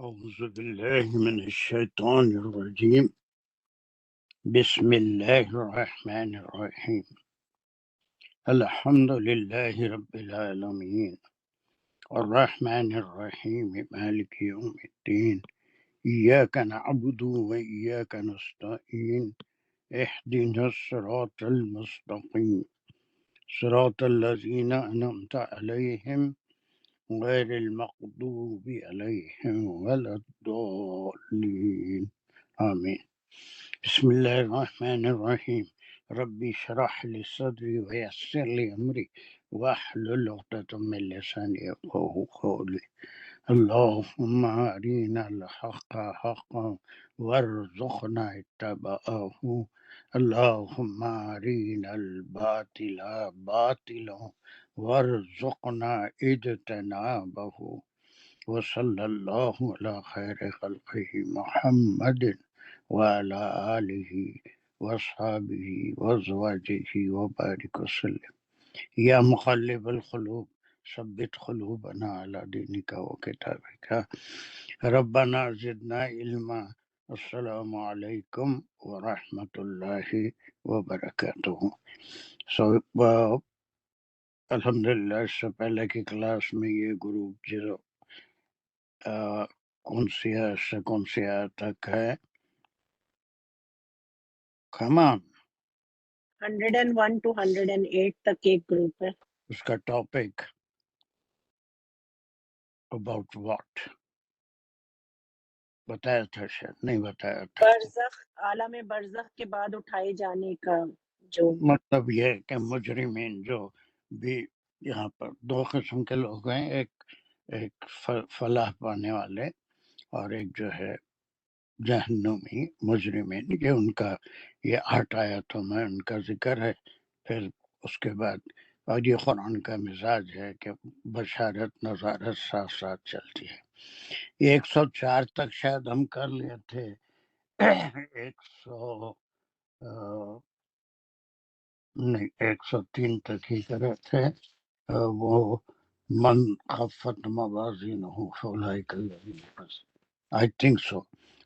أعوذ بالله من الشيطان الرجيم. بسم الله الرحمن الرحيم. الحمد لله رب العالمين الرحمن الرحيم مالك يوم الدين. إياك نعبد وإياك نستعين. اهدنا الصراط المستقيم صراط الذين أنعمت عليهم غير المغضوب عليهم ولا الضالين. آمين. بسم الله الرحمن الرحيم. ربي اشرح لي صدري ويسر لي أمري واحلل عقدة من لساني يفقهوا قولي. اللهم أرنا الحق حقا وارزقنا اتباعه. اللهم أرنا الباطل باطلا وارزقنا اجتنابه. وصلى الله على خير خلقه محمد وعلى آله وأصحابه وأزواجه وبارك وسلم. يا مقلب القلوب ثبت قلوبنا على دينك وكتابك. ربنا زدنا علما. السلام علیکم ورحمۃ اللہ وبرکاتہ. سو الحمدللہ اس سے پہلے کی کلاس میں یہ گروپ جو کون سی سے کون سی تک ہے، کمان 101 to 108 تک ایک گروپ ہے. اس کا ٹاپک اباؤٹ واٹ بتایا تھا، شاید نہیں بتایا تھا. برزخ، عالم برزخ کے بعد اٹھائے جانے کا جو مطلب یہ ہے کہ مجرمین جو بھی یہاں پر دو قسم کے لوگ ہیں، ایک فلاح پانے والے اور ایک جو ہے جہنمی مجرمین. یہ ان کا یہ 8 آیتوں میں ان کا ذکر ہے. پھر اس کے بعد اور یہ قرآن کا مزاج ہے کہ بشارت نظارت ساتھ ساتھ چلتی ہے. یہ 104 تک شاید ہم کر لیے تھے. 103 تک ہی کرے تھے. وہ من خفت موازینہ فاولئک الذین آئی تھنک سو.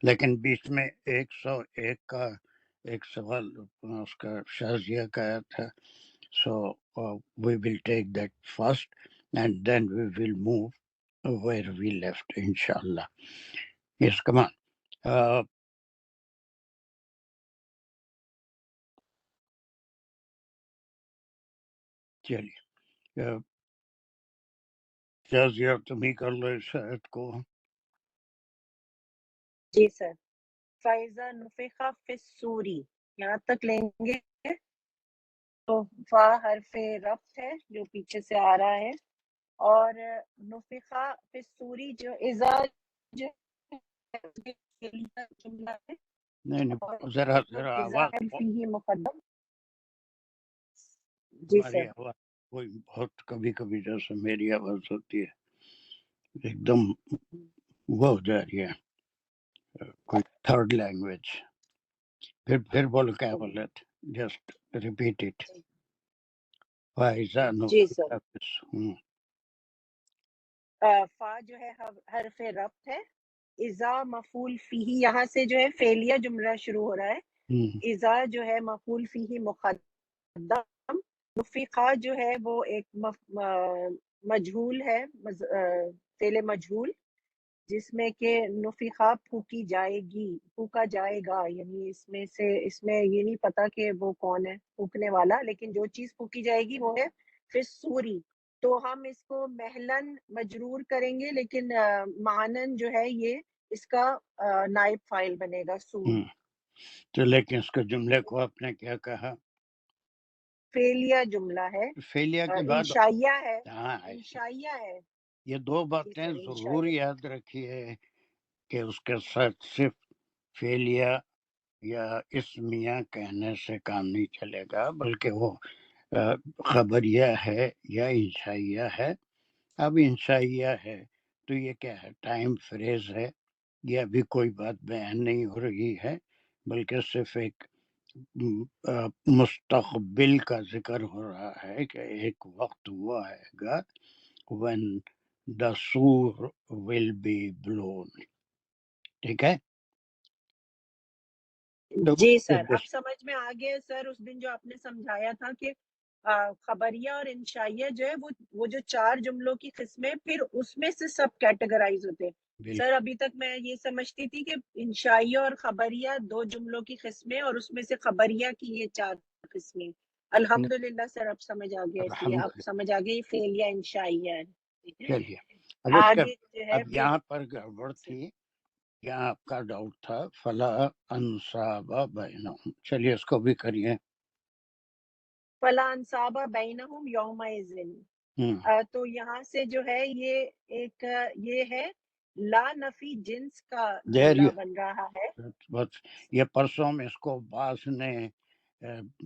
لیکن بیچ میں 101 کا ایک سوال اس کا شازیہ کا آیا تھا. So we will take that first and then we will move where we left انشاءاللہ. یس کمان. چلیے شازیہ تم ہی کر لو اس آیت کو. جی سر. فَإِذَا نُفِخَ فِي الصُّورِ یہاں تک لیں گے تو فا حرف رفع ہے جو پیچھے سے آ رہا ہے، اور نفخہ فی الصور جو اذا جو جملہ ہے نہیں اور ذرا اذا آواز فیہ مقدم. جی ہماری سر. آواز کوئی بہت کبھی کبھی جیسے میری آواز ہوتی ہے ایک دم وہ ہو جا رہی ہے کوئی تھرڈ لینگویج. پھر بولو کیا بول رہے تھے، جسٹ ریپیٹ اٹ. فائزہ جی سر. فا جو ہے حرف رفع ہے، اذا مفعول فیہ یہاں سے جو ہے فعلیہ جملہ شروع ہو رہا ہے. اذا جو ہے مفعول فیہ مقدم، نفخہ جو ہے وہ ایک مجہول ہے، فعل مجہول جس میں کہ نفخہ پھونکی جائے گی، پھونکا جائے گا. یعنی اس میں یہ نہیں پتا کہ وہ کون ہے پھونکنے والا، لیکن جو چیز پھونکی جائے گی وہ ہے فی الصوری. تو ہم اس کو محلن مجرور کریں گے، لیکن معنن جو ہے یہ اس کا نائب فاعل بنے گا سور. تو لیکن اس کے جملے کو آپ نے کیا کہا؟ فعلیہ جملہ ہے، فعلیہ کے بعد انشائیہ ہے. ہاں انشائیہ ہے. یہ دو باتیں ضرور یاد رکھیے کہ اس کے ساتھ صرف فعلیہ یا اسمیہ کہنے سے کام نہیں چلے گا، بلکہ وہ خبریہ ہے یا انشائیہ ہے. اب انشائیہ ہے تو یہ کیا ہے؟ ٹائم فریز ہے. یہ ابھی کوئی بات بیان نہیں ہو رہی ہے، بلکہ صرف ایک مستقبل کا ذکر ہو رہا ہے کہ ایک وقت وہ آئے گا when the sur will be blown. ٹھیک ہے جی سر، اب سمجھ میں آ گیا سر. اس دن جو آپ نے سمجھایا تھا کہ خبریہ اور انشائیہ جو ہے وہ جو 4 جملوں کی قسمیں پھر اس میں سے سب کیٹیگرائز ہوتے ہیں. سر ابھی تک میں یہ سمجھتی تھی کہ انشائیہ اور خبریہ 2 جملوں کی قسمیں اور اس میں سے خبریہ کی یہ 4 قسمیں. الحمدللہ سر اب سمجھ آ گیا. اس لیے اب سمجھ آ گئی فعل یا انشائیہ ہے. چلیے آگے جو ہے اب یہاں پر گڑبڑ تھی، یہاں آپ کا ڈاؤٹ تھا فلا انصاب بینہم. چلیے اس کو بھی کریے. فلا انصاب بینہم یومئذ. تو یہاں سے جو ہے یہ ایک یہ ہے لا نفی جنس کا جملہ بن رہا ہے. بس یہ پرسوں میں اس کو بعض نے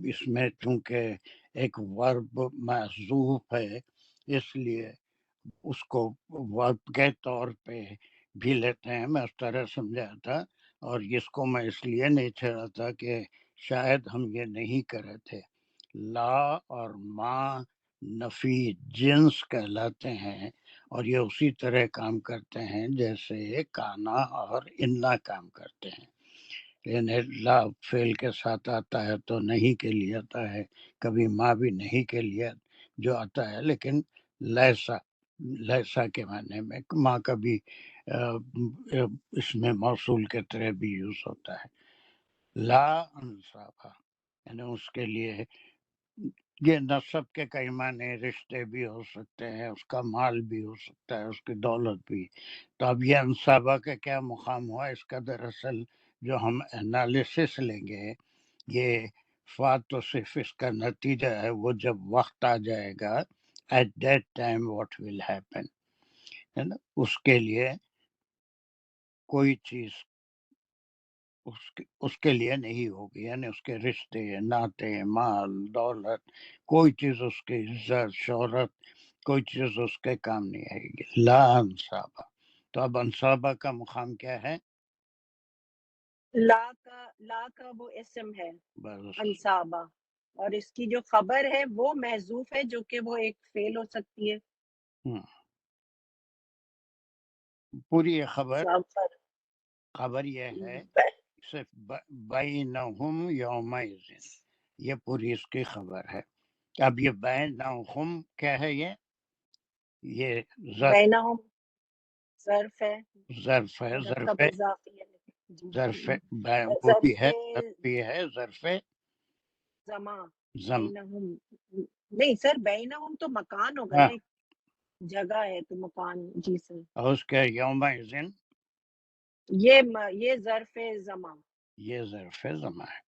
اس میں چونکہ ایک ورب محذوف ہے اس لیے اس کو ورب کے طور پہ بھی لیتے ہیں. میں اس طرح سمجھایا تھا اور اس کو میں اس لیے نہیں چھیڑا تھا کہ شاید ہم یہ نہیں کرے تھے. لا اور ما نفی جنس کہلاتے ہیں اور یہ اسی طرح کام کرتے ہیں جیسے کانا اور انا کام کرتے ہیں. یعنی لا فعل کے ساتھ آتا ہے تو نہیں کے لیے آتا ہے، کبھی ما بھی نہیں کے لیے جو آتا ہے، لیکن لیسا کے معنی میں ماں کا بھی اس میں موصول کے طرح بھی یوز ہوتا ہے. لا انصابہ یعنی اس کے لیے یہ نسب کے کئی معنی، رشتے بھی ہو سکتے ہیں، اس کا مال بھی ہو سکتا ہے، اس کی دولت بھی. تو اب یہ انصابہ کا کیا مقام ہوا اس کا؟ دراصل جو ہم انالیسس لیں گے یہ فات تو صرف اس کا نتیجہ ہے. وہ جب وقت آ جائے گا at that time what will happen ہے نا، اس کے لیے کوئی چیز اس کے لیے نہیں ہوگی. یعنی اس کے رشتے، ناطے، مال، دولت، کوئی چیز اس کی عزت، شہرت، کوئی چیز اس کے کام نہیں آئے گی. لا انصابہ. تو اب انصابہ کا مقام کیا ہے؟ لا کا وہ اسم ہے بس انصابہ، اور اس کی جو خبر ہے وہ محذوف ہے جو کہ وہ ایک فعل ہو سکتی ہے. پوری یہ خبر یہ ہے صرف بینہم یومئذ، یہ پوری اس کی خبر ہے. اب یہ بینہم کیا ہے؟ یہ بینہم ظرف ہے. ظرف ہے. مرکب اضافی ہے. ظرف وہ بھی ہے، ظرف بھی ہے، ظرف زمان. بینہم نہیں سر، بینہم تو مکان ہوگا نا، ایک جگہ ہے تو مکان. جی سر. اور اس کے یومئذ یہ ظرف زمان، یہ ظرف زمان ہے.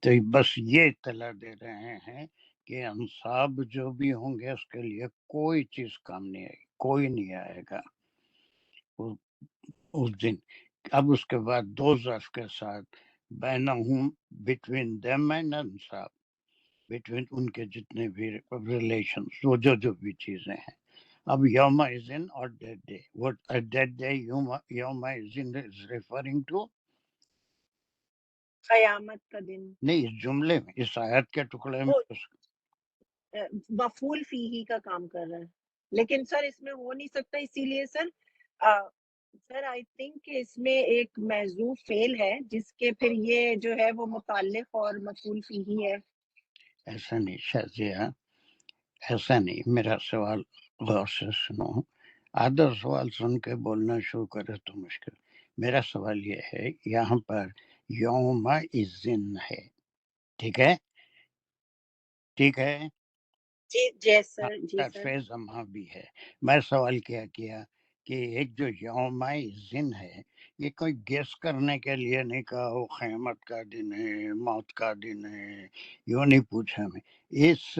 تو بس یہ اطلاع دے رہے ہیں کہ انصاب جو بھی ہوں گے اس کے لیے کوئی چیز کام نہیں آئے گی، کوئی نہیں آئے گا اس دن. اب اس کے بعد 2 ظرف کے ساتھ بینہم بٹوین دیم اینڈ انصاب، بٹوین ان کے جتنے بھی ریلیشنز، وہ جو بھی چیزیں ہیں. اب یومئذ اور that day, what that day یومئذ is referring to قیامت کا دن. نہیں، اس جملے میں، اس آیت کے ٹکڑے میں مفعول فیہ کا کام کر رہا ہے. لیکن سر اس میں ہو نہیں سکتا، اسی لیے سر سر آئی تھنک کہ اس میں ایک محذوف فعل ہے جس کے پھر یہ جو ہے وہ متعلق اور مفعول فیہ ہے. ایسا نہیں شازیہ، ایسا نہیں. میرا سوال غور سے سنو. آدھا سوال سن کے بولنا شروع کرے تو مشکل. میرا سوال یہ ہے یہاں پر یومئذ ہے، ٹھیک ہے، ٹھیک ہے، جی سر. جی سر. زمہ بھی ہے. میں سوال کیا کہ ایک جو یومئذ ہے یہ کوئی گیس کرنے کے لیے نہیں کہا وہ قیامت کا دن ہے، موت کا دن ہے، یوں نہیں پوچھا. میں اس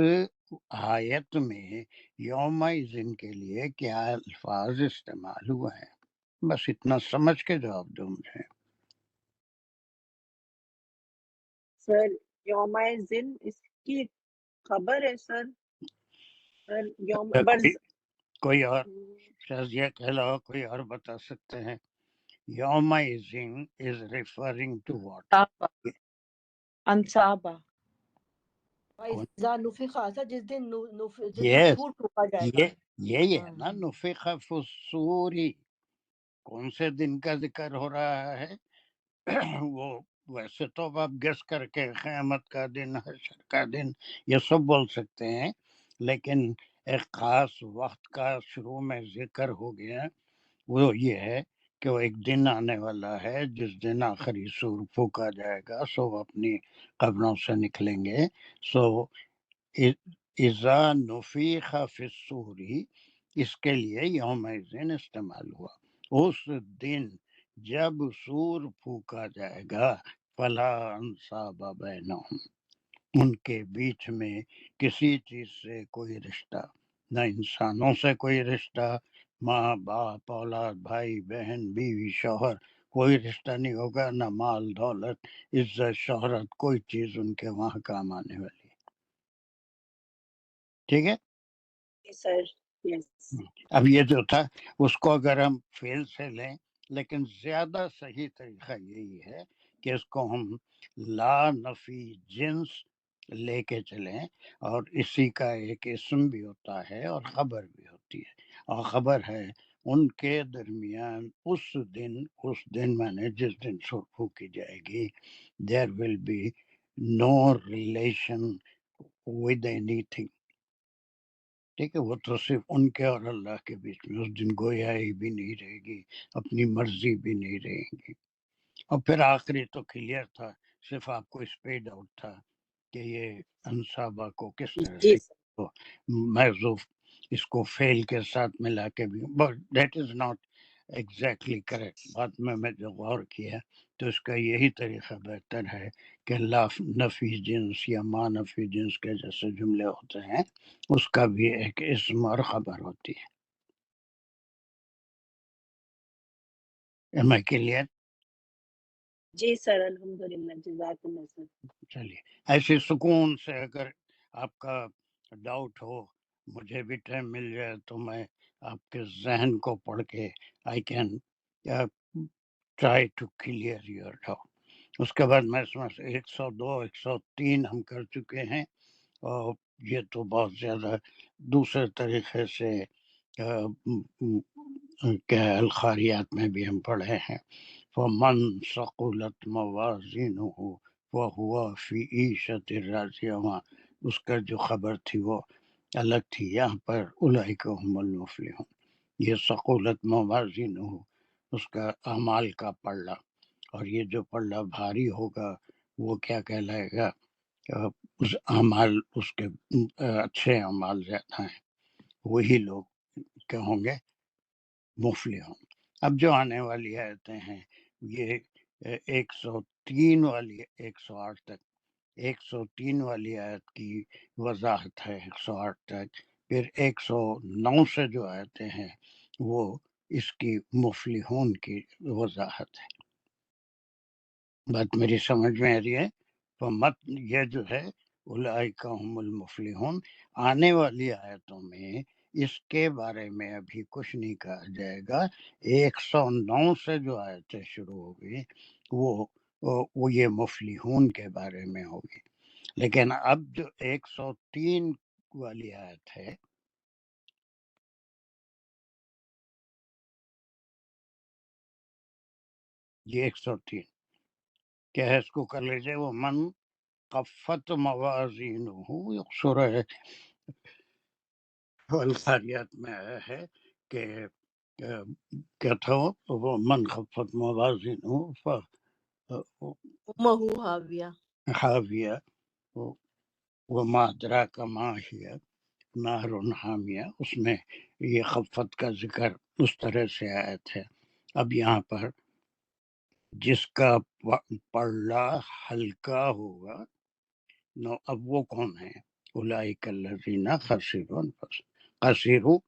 آیت میں یومئذ کے لیے کیا الفاظ استعمال ہوئے ہیں، بس اتنا سمجھ کے جواب دو مجھے. سر یومئذ اس کی خبر ہے سر. یوم کوئی اور شازیہ کہلاؤ، کوئی اور بتا سکتے ہیں؟ یومئذ is referring to what؟ انصابہ جس دن سور ٹھوکا جائے گا. یہی ہے نا، نفخ فی الصور، کون سے دن کا ذکر ہو رہا ہے وہ ویسے تو آپ گیس کر کے قیامت کا دن، حشر کا دن، یہ سب بول سکتے ہیں، لیکن ایک خاص وقت کا شروع میں ذکر ہو گیا، وہ یہ ہے کہ وہ ایک دن آنے والا ہے جس دن آخری سور پھونکا جائے گا، سو اپنی قبروں سے نکلیں گے. سو اذا نفیخ فی الصور، اس کے لیے یوم الدین استعمال ہوا. اس دن جب سور پھونکا جائے گا، فلا انصاب بینہم، ان کے بیچ میں کسی چیز سے کوئی رشتہ، نہ انسانوں سے کوئی رشتہ، ماں باپ اولاد بھائی بہن بیوی شوہر، کوئی رشتہ نہیں ہوگا، نہ مال دولت عزت شہرت، کوئی چیز ان کے وہاں کام آنے والی. ٹھیک ہے. سر یس. اب یہ جو تھا اس کو اگر ہم فیل سے لیں، لیکن زیادہ صحیح طریقہ یہی ہے کہ اس کو ہم لا نفی جنس لے کے چلیں، اور اسی کا ایک اسم بھی ہوتا ہے اور خبر بھی ہوتی ہے، اور خبر ہے ان کے درمیان اس دن میں نے جس دن سور پھونکی جائے گی، there will be no relation with اینی تھنگ. ٹھیک ہے، وہ تو صرف ان کے اور اللہ کے بیچ میں اس دن گویائی بھی نہیں رہے گی، اپنی مرضی بھی نہیں رہے گی. اور پھر آخری تو کلیئر تھا، صرف آپ کو اس پہ ڈاؤٹ تھا کہ یہ انصابہ کو کس طرح جی سے سر. محذوف، اس کو فیل کے ساتھ ملا کے بھی، but that is not exactly correct. بعد میں جو غور کیا تو اس کا یہی طریقہ بہتر ہے کہ لا نفی جنس یا ما نفی جنس کے جیسے جملے ہوتے ہیں اس کا بھی ایک اسم اور خبر ہوتی ہے. Am I clear؟ جی سر الحمدللہ جزاک اللہ سر. چلیے ایسے سکون سے اگر آپ کا ڈاؤٹ ہو، مجھے بھی ٹائم مل جائے تو میں آپ کے ذہن کو پڑھ کے I can try to clear your doubt. اس کے بعد میں سمجھ 102 103 ہم کر چکے ہیں، اور یہ تو بہت زیادہ دوسرے طریقے سے کہ الخاریات میں بھی ہم پڑھے ہیں. فمن ثقلت موازینہ وہو فی عیشۃ راضیہ، وہاں اس کا جو خبر تھی وہ الگ تھی، یہاں پر اولئک هم المفلحون. یہ ثقلت موازینہ اس کا اعمال کا پلڑا، اور یہ جو پلڑا بھاری ہوگا وہ کیا کہلائے گا؟ اس اعمال، اس کے اچھے اعمال زیادہ ہیں، وہی لوگ کیا ہوں گے؟ مفلحون. اب جو آنے والی آیتیں ہیں یہ 103 والی 108 تک، 103 والی آیت کی وضاحت ہے 108 تک، پھر 109 سے جو آیتیں ہیں وہ اس کی مفلحون کی وضاحت ہے. بات میری سمجھ میں آ رہی ہے؟ تو مت یہ جو ہے اولئک هم المفلحون، آنے والی آیتوں میں اس کے بارے میں ابھی کچھ نہیں کہا جائے گا. 109 سے جو آیتیں شروع ہوگی وہ یہ مفلحون کے بارے میں ہوگی. لیکن اب جو 103 والی آیت ہے، یہ 103 کیا ہے، اس کو کر لیجیے. وہ من خفت موازینہ، سورہ الخاریات میں آیا ہے کہ کیا تھا وہ من خفت موازینہ امہ حاویہ. حاویہ وما ادراک ما ہی نار حامیہ، اس میں یہ خفت کا ذکر اس طرح سے آیا تھا. اب یہاں پر جس کا پلڑا ہلکا ہوگا، نو اب وہ کون ہے؟ اولئک الذین خسروا انفسهم،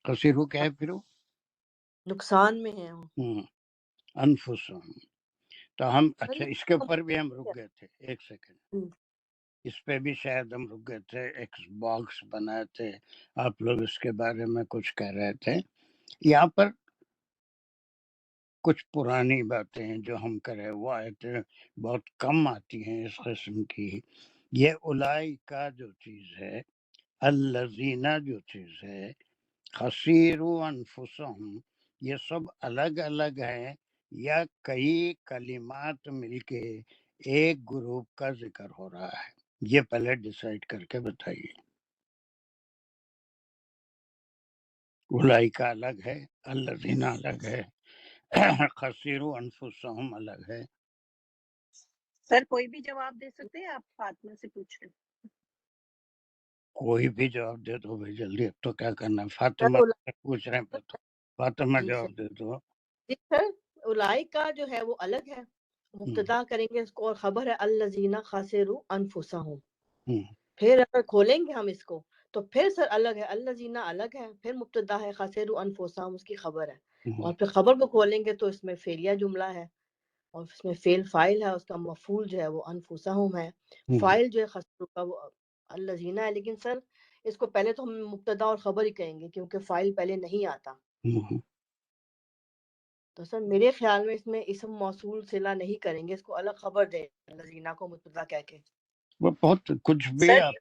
خسروا کیا ہے پھر وہ؟ نقصان میں ہے وہ. انفسهم. تو ہم سر اچھا یہ اس کے اوپر بھی ہم رک گئے تھے، ایک سیکنڈ ہم، اس پہ بھی شاید ہم رک گئے تھے. ایک باکس بنائے تھے، آپ لوگ اس کے بارے میں کچھ کہہ رہے تھے. یہاں پر کچھ پرانی باتیں ہیں جو ہم کرے، وہ آیتیں بہت کم آتی ہیں اس قسم کی. یہ اولئک کا جو چیز ہے، الذین جو چیز ہے، خسیرو انفسہم، یہ سب الگ الگ ہیں یا کئی کلمات مل کے ایک گروپ کا ذکر ہو رہا ہے؟ یہ پہلے ڈیسائیڈ کر کے بتائیے۔ اولئک الگ ہے، الذین الگ ہے، خسیرو انفسہم الگ ہے۔ سر کوئی بھی جواب دے سکتے ہیں؟ آپ فاطمہ سے پوچھ رہے ہیں۔ کوئی بھی جواب دے دو بھائی جلدی، اب تو کیا کرنا ہے، سر فاطمہ سے پوچھ رہے ہیں تو فاطمہ جی سر، جواب دے دو۔ جی سر، اولئک کا جو ہے وہ الگ ہے، مبتدا کریں گے اس کو، اور خبر ہے الذین خسروا انفسہم۔ پھر اگر کھولیں گے ہم اس کو تو پھر سر الگ ہے، الذین الگ ہے، پھر مبتدا ہے، خسروا انفسہم اس کی خبر ہے، اور پھر خبر کو کھولیں گے تو اس میں فعلیہ جملہ ہے، اور اس میں فعل فاعل ہے، اس کا مفعول جو ہے وہ انفسہم ہے، فاعل جو ہے خسروا کا وہ الذین ہے، لیکن سر اس کو پہلے تو ہم مبتدا اور خبر ہی کہیں گے کیونکہ فاعل پہلے نہیں آتا، تو سر میرے خیال میں اس میں اسم موصول صلہ نہیں کریں گے، اس کو الگ خبر دیں الذین کو مبتدا کہہ کے۔ وہ بہت کچھ بھی سر آپ،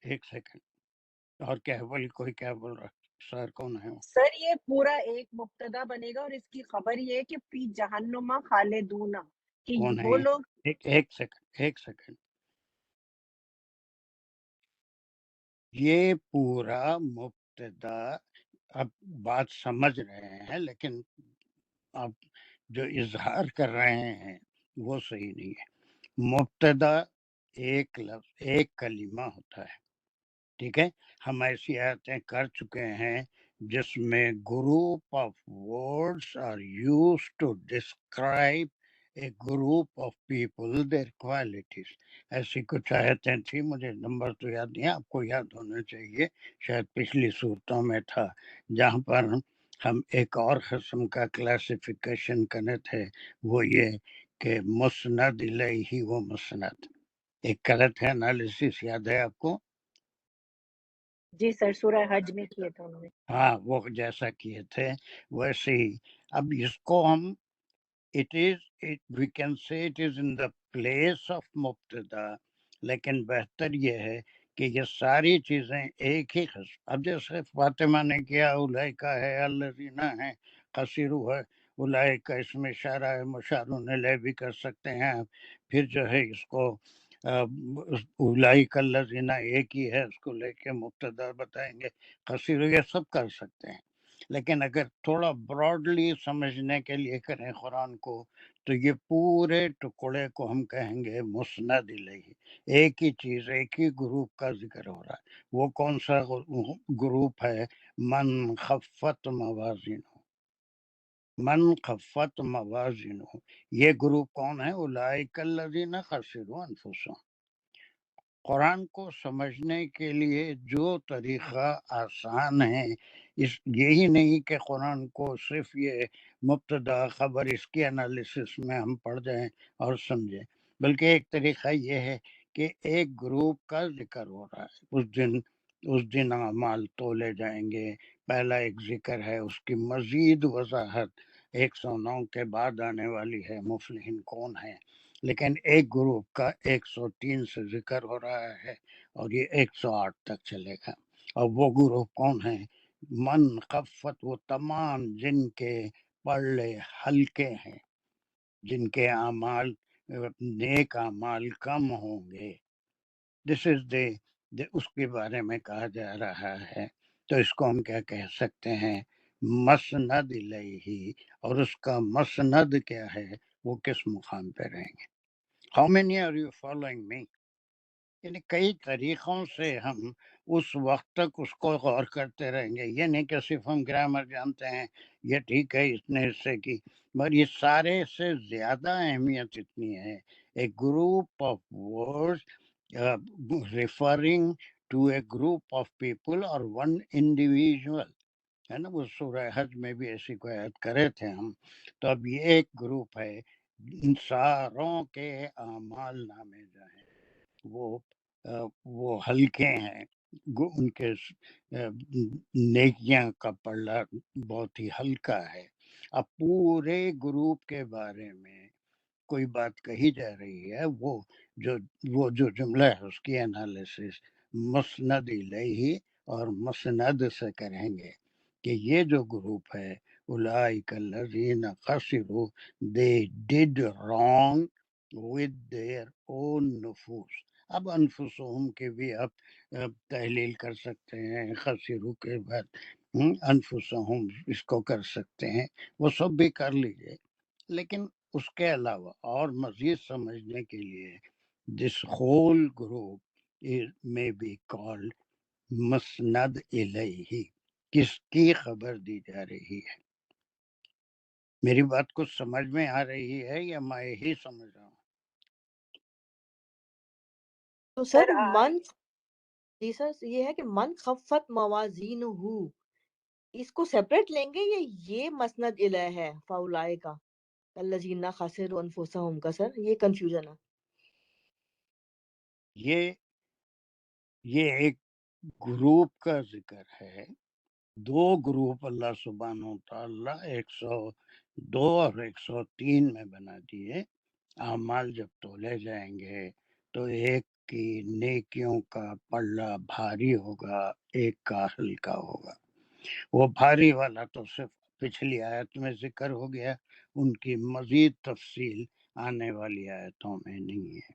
ایک سیکنڈ، اور کیا بول، کوئی کیا بول رہا؟ سر کون ہے وہ؟ سر یہ پورا ایک مبتدا بنے گا اور اس کی خبر یہ ہے کہ فی جہنم خالدون، کہ کون ہے؟ وہ لوگ، ایک سیکنڈ، یہ پورا مبتدا، اب بات سمجھ رہے ہیں لیکن آپ جو اظہار کر رہے ہیں وہ صحیح نہیں ہے۔ مبتدا ایک لفظ، ایک کلمہ ہوتا ہے، ٹھیک ہے؟ ہم ایسی آیتیں کر چکے ہیں جس میں group of words are use to describe a group of people their qualities. ایسی کچھ آیتیں تھیں، مجھے نمبر تو یاد نہیں ہے، آپ کو یاد ہونا چاہیے، شاید پچھلی صورتوں میں تھا، جہاں پر ہم ایک اور قسم کا کلاسیفیکیشن کرنے تھے، وہ یہ کہ مسند الیہ و مسند، ایک کرت ہے انالیسس، یاد ہے آپ کو؟ جی سر سورہ حج میں کیے تھے انہوں نے۔ ہاں، وہ جیسا کیے تھے ویسے ہی اب اس کو ہم we can say it is in the place of مبتدا، لیکن بہتر یہ ہے کہ یہ ساری چیزیں ایک ہی قسم، اب جیسے فاطمہ نے کیا اولئک ہے، الذین ہے، قصیرو ہے، اولئک اس میں اشارہ ہے، مشار الیہ بھی کر سکتے ہیں آپ، پھر جو ہے اس کو اولئک الذین ایک ہی ہے، اس کو لے کے مبتدا بتائیں گے، قصیرو، یہ سب کر سکتے ہیں، لیکن اگر تھوڑا براڈلی سمجھنے کے لیے کریں قرآن کو تو یہ پورے ٹکڑے کو ہم کہیں گے مسند الیہ، ایک ہی چیز، ایک ہی گروپ کا ذکر ہو رہا ہے۔ وہ کون سا گروپ ہے؟ من خفت موازینہ، من خفت موازینہ، یہ گروپ کون ہے؟ اولئک الذین خسروا انفسہم۔ قرآن کو سمجھنے کے لیے جو طریقہ آسان ہے، یہی نہیں کہ قرآن کو صرف یہ مبتدا خبر اس کی انالیسس میں ہم پڑھ جائیں اور سمجھیں، بلکہ ایک طریقہ یہ ہے کہ ایک گروپ کا ذکر ہو رہا ہے، اس دن اعمال تولے جائیں گے، پہلا ایک ذکر ہے، اس کی مزید وضاحت 109 کے بعد آنے والی ہے، مفلحین کون ہیں، لیکن ایک گروپ کا 103 سے ذکر ہو رہا ہے اور یہ 108 تک چلے گا، اور وہ گروپ کون ہیں؟ من خفت، وہ تمام جن کے پڑھے ہلکے ہیں، جن کے اعمال، نیک اعمال کم ہوں گے، دس از اس کے بارے میں کہا جا رہا ہے، تو اس کو ہم کیا کہہ سکتے ہیں؟ مسند الیہ، اور اس کا مسند کیا ہے، وہ کس مقام پہ رہیں گے؟ How many are you following me؟ یعنی کئی طریقوں سے ہم اس وقت تک اس کو غور کرتے رہیں گے، یہ نہیں کہ صرف ہم گرامر جانتے ہیں، یہ ٹھیک ہے اس نے حصے کی، مگر یہ سارے سے زیادہ اہمیت اتنی ہے، ایک group of words referring to a group of people اور ون انڈیویژول، ہے نا؟ وہ سورہ حج میں بھی ایسی کوئی عہد کرے تھے ہم، تو اب یہ ایک گروپ ہے، ان ساروں کے اعمال نامے جو ہیں وہ ہلکے ہیں، ان کے نیکیاں کا پلڑا بہت ہی ہلکا ہے۔ اب پورے گروپ کے بارے میں کوئی بات کہی جا رہی ہے، وہ جو جملہ ہے اس کی انالیسس مسند الیہ اور مسند سے کریں گے کہ یہ جو گروپ ہے اولئک الذین خسروا they did wrong with their own نفوس. اب انفسهم کے بھی آپ تحلیل کر سکتے ہیں، خسروا کے بعد انفسهم اس کو کر سکتے ہیں، وہ سب بھی کر لیجئے، لیکن اس کے علاوہ اور مزید سمجھنے کے لیے this whole group may be called مسند الیہ، کس کی خبر دی جا رہی ہے؟ میری بات کچھ سمجھ میں آ رہی ہے یا میں ہی سمجھ رہا ہوں؟ تو سر من، جی سر یہ ہے کہ من خفت موازینہ، اس کو سیپریٹ لیں گے یا یہ مسند الیہ ہے فاولئک الذین خسروا انفسهم کا؟ سر یہ کنفیوژن ہے۔ یہ ایک گروپ کا ذکر ہے، دو گروپ اللہ سبحانہ و تعالیٰ 102 اور 103 میں بنا دیے۔ اعمال جب تولے جائیں گے تو ایک کی نیکیوں کا پلہ بھاری ہوگا، ایک کا ہلکا ہوگا۔ وہ بھاری والا تو صرف پچھلی آیت میں ذکر ہو گیا، ان کی مزید تفصیل آنے والی آیتوں میں نہیں ہے۔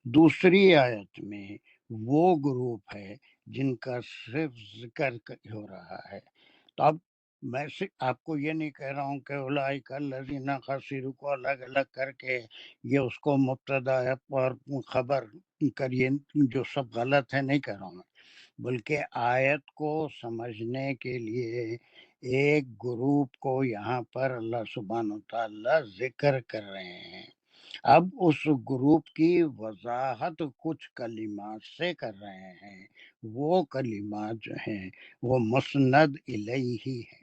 دوسری آیت میں وہ گروپ ہے جن کا صرف ذکر ہو رہا ہے۔ تو اب میں آپ کو یہ نہیں کہہ رہا ہوں کہ اولئک الذین خسروا کو الگ الگ کر کے یہ اس کو مبتدا اور خبر کریے، جو سب غلط ہے، نہیں کہہ رہا ہوں میں، بلکہ آیت کو سمجھنے کے لیے ایک گروپ کو یہاں پر اللہ سبحانہ و تعالیٰ ذکر کر رہے ہیں۔ اب اس گروپ کی وضاحت کچھ کلمات سے کر رہے ہیں، وہ کلمات جو ہیں وہ مسند الیہ ہے۔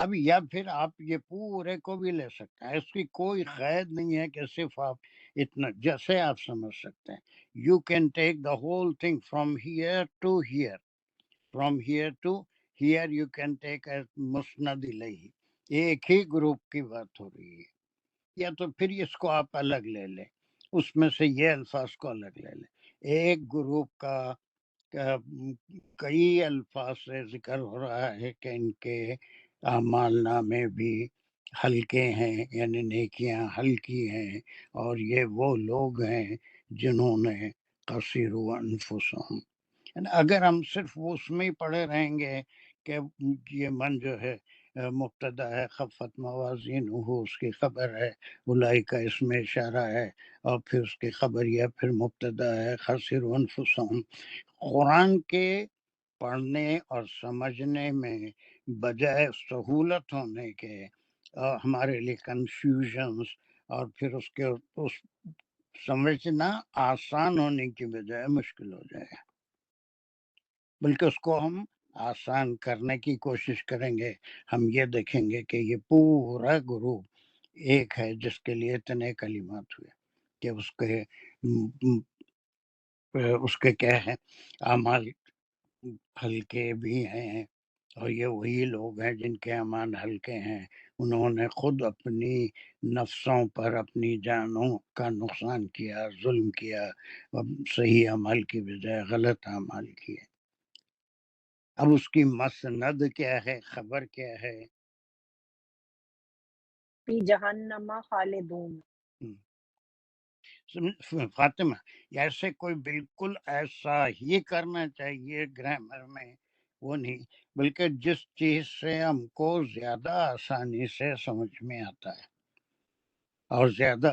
اب یا پھر آپ یہ پورے کو بھی لے سکتے ہیں، اس کی کوئی قید نہیں ہے کہ صرف آپ اتنا، جیسے آپ سمجھ سکتے ہیں۔ You can take the whole thing from here to here, from here to here you can take as مسند الیہ، ایک ہی گروپ کی بات ہو رہی ہے۔ یا تو پھر اس کو آپ الگ لے لیں، اس میں سے یہ الفاظ کو الگ لے لیں۔ ایک گروپ کا کئی الفاظ سے ذکر ہو رہا ہے کہ ان کے اعمال نامے بھی ہلکے ہیں، یعنی نیکیاں ہلکی ہیں، اور یہ وہ لوگ ہیں جنہوں نے خسروا انفسهم۔ اگر ہم صرف اس میں ہی پڑے رہیں گے کہ یہ من جو ہے مبتدا ہے، خفت موازین ہو اس کی خبر ہے، اولئک کا اس میں اشارہ ہے، اور پھر اس کی خبر یہ پھر مبتدا ہے خسروا انفسهم۔ قرآن کے پڑھنے اور سمجھنے میں بجائے سہولت ہونے کے ہمارے لیے کنفیوژنس، اور پھر اس کے اس سمجھنا آسان ہونے کی بجائے مشکل ہو جائے، بلکہ اس کو ہم آسان کرنے کی کوشش کریں گے۔ ہم یہ دیکھیں گے کہ یہ پورا گروپ ایک ہے جس کے لیے اتنے کلمات ہوئے، کہ اس کے کیا ہے، اعمال ہلکے بھی ہیں، اور یہ وہی لوگ ہیں جن کے اعمال ہلکے ہیں، انہوں نے خود اپنی نفسوں پر اپنی جانوں کا نقصان کیا، ظلم کیا، صحیح عمل کی بجائے غلط اعمال کیے۔ اب اس کی مسند کیا ہے، خبر کیا ہے؟ فی جہنم خالدون۔ فاطمہ، ایسے کوئی بالکل ایسا ہی کرنا چاہیے گرامر میں، وہ نہیں، بلکہ جس چیز سے ہم کو زیادہ آسانی سے سمجھ میں آتا ہے اور زیادہ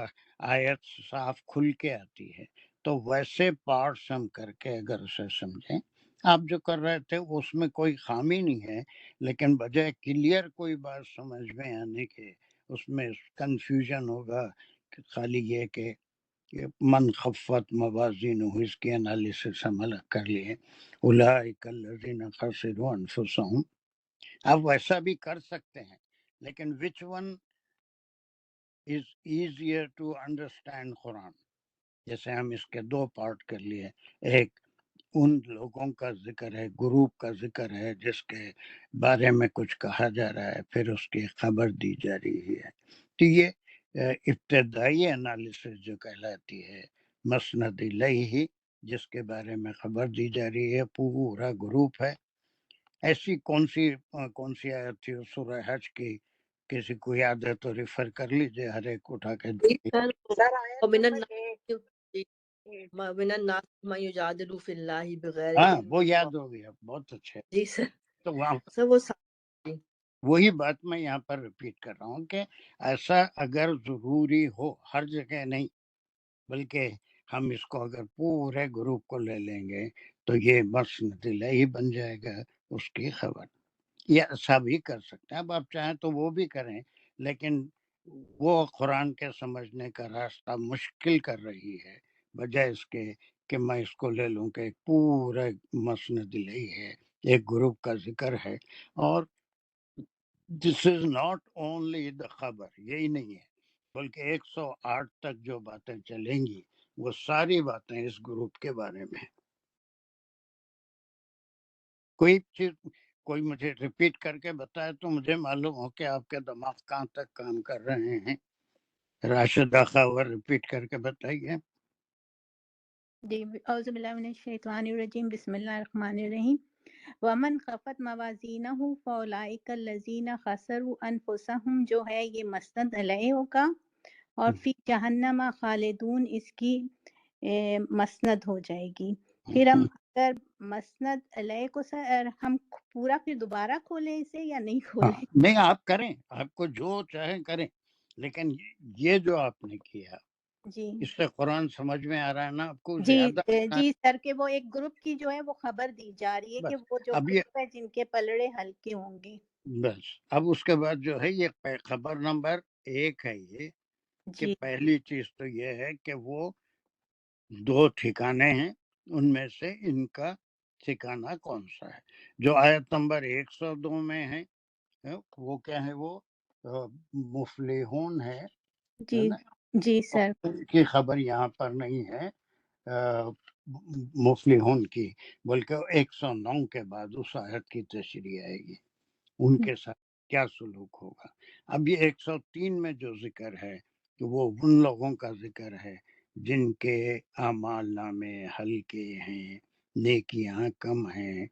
آیت صاف کھل کے آتی ہے، تو ویسے پارٹس ہم کر کے اگر اسے سمجھیں۔ آپ جو کر رہے تھے اس میں کوئی خامی نہیں ہے، لیکن بجائے کلیئر کوئی بات سمجھ میں آنے کے اس میں کنفیوژن ہوگا، کہ خالی یہ کہ من خفت موازینہ، اس کی انالیسس ہم الگ کر لیے، اولئک الذین خسروا انفسهم۔ آپ ویسا بھی کر سکتے ہیں، لیکن which one is easier to understand قرآن؟ جیسے ہم اس کے دو پارٹ کر لیے، ایک ان لوگوں کا ذکر ہے، گروپ کا ذکر ہے جس کے بارے میں کچھ کہا جا رہا ہے، پھر اس کی خبر دی جا رہی ہے۔ تو یہ ابتدائی انالیسس جو کہلاتی ہے مسند الیہ، جس کے بارے میں خبر دی جا رہی ہے، پورا گروپ ہے، ایسی کون سی آیت تھی سورہ حج کی؟ کسی کو یاد ہے تو ریفر کر لیجئے، ہر ایک اٹھا کے سر آیت نمبر 8 من الناس من یجادل فی اللہ بغیر ہاں علم، وہ یاد ہو گیا، بہت اچھے. جی سر. تو وہاں سر وہ وہی بات میں یہاں پر ریپیٹ کر رہا ہوں کہ ایسا اگر ضروری ہو، ہر جگہ نہیں، بلکہ ہم اس کو اگر پورے گروپ کو لے لیں گے تو یہ مسند الہی بن جائے گا اس کی خبر. یہ ایسا بھی کر سکتے ہیں، اب آپ چاہیں تو وہ بھی کریں، لیکن وہ قرآن کے سمجھنے کا راستہ مشکل کر رہی ہے، بجائے اس کے کہ میں اس کو لے لوں کہ ایک پورا مسند الہی ہے، ایک گروپ کا ذکر ہے. اور دس از ناٹ اونلی دا خبر، یہی نہیں ہے، بلکہ 108 تک جو باتیں چلیں گی وہ ساری باتیں اس گروپ کے بارے میں. کوئی چیز کوئی مجھے ریپیٹ کر کے بتائے تو مجھے معلوم ہو کہ آپ کے دماغ کہاں تک کام کر رہے ہیں. راشدہ خاور ریپیٹ کر کے بتائیے. جی اعوذ باللہ من الشیطان الرجیم، بسم اللہ الرحمن الرحیم. ومن خفت موازینہ فاولئک الذین خسروا انفسهم، جو ہے یہ مسند علیہ ہوگا، اور فی جہنم خالدون اس کی مسند ہو جائے گی. پھر ہم اگر مسند علیہ کو سر ہم پورا پھر دوبارہ کھولیں اسے یا نہیں کھولیں؟ نہیں، آپ کریں، آپ کو جو چاہیں کریں، لیکن یہ جو آپ نے کیا جی اس سے قرآن سمجھ میں آ رہا ہے نا آپ کو جی زیادہ. جی سر، کہ وہ ایک گروپ کی جو ہے وہ خبر دی جا رہی ہے کہ بس وہ جو اب یہ گروپ ہے جن کے پلڑے ہلکے ہوں گے. بس اب اس کے بعد جو ہے یہ خبر نمبر 1 ہے، یہ کہ جی پہلی چیز تو یہ ہے کہ وہ 2 ٹھکانے ہیں، ان میں سے ان کا ٹھکانہ کون سا ہے. جو آیت نمبر 102 میں ہے وہ کیا ہے؟ وہ مفلحون ہے جی نا. جی سر. ان کی خبر یہاں پر نہیں ہے مفلحون کی، بلکہ 109 کے بعد اس آیت کی تشریح آئے گی، ان کے ساتھ کیا سلوک ہوگا. اب یہ 103 میں جو ذکر ہے کہ وہ ان لوگوں کا ذکر ہے جن کے اعمال نامے ہلکے ہیں، نیکیاں کم ہیں.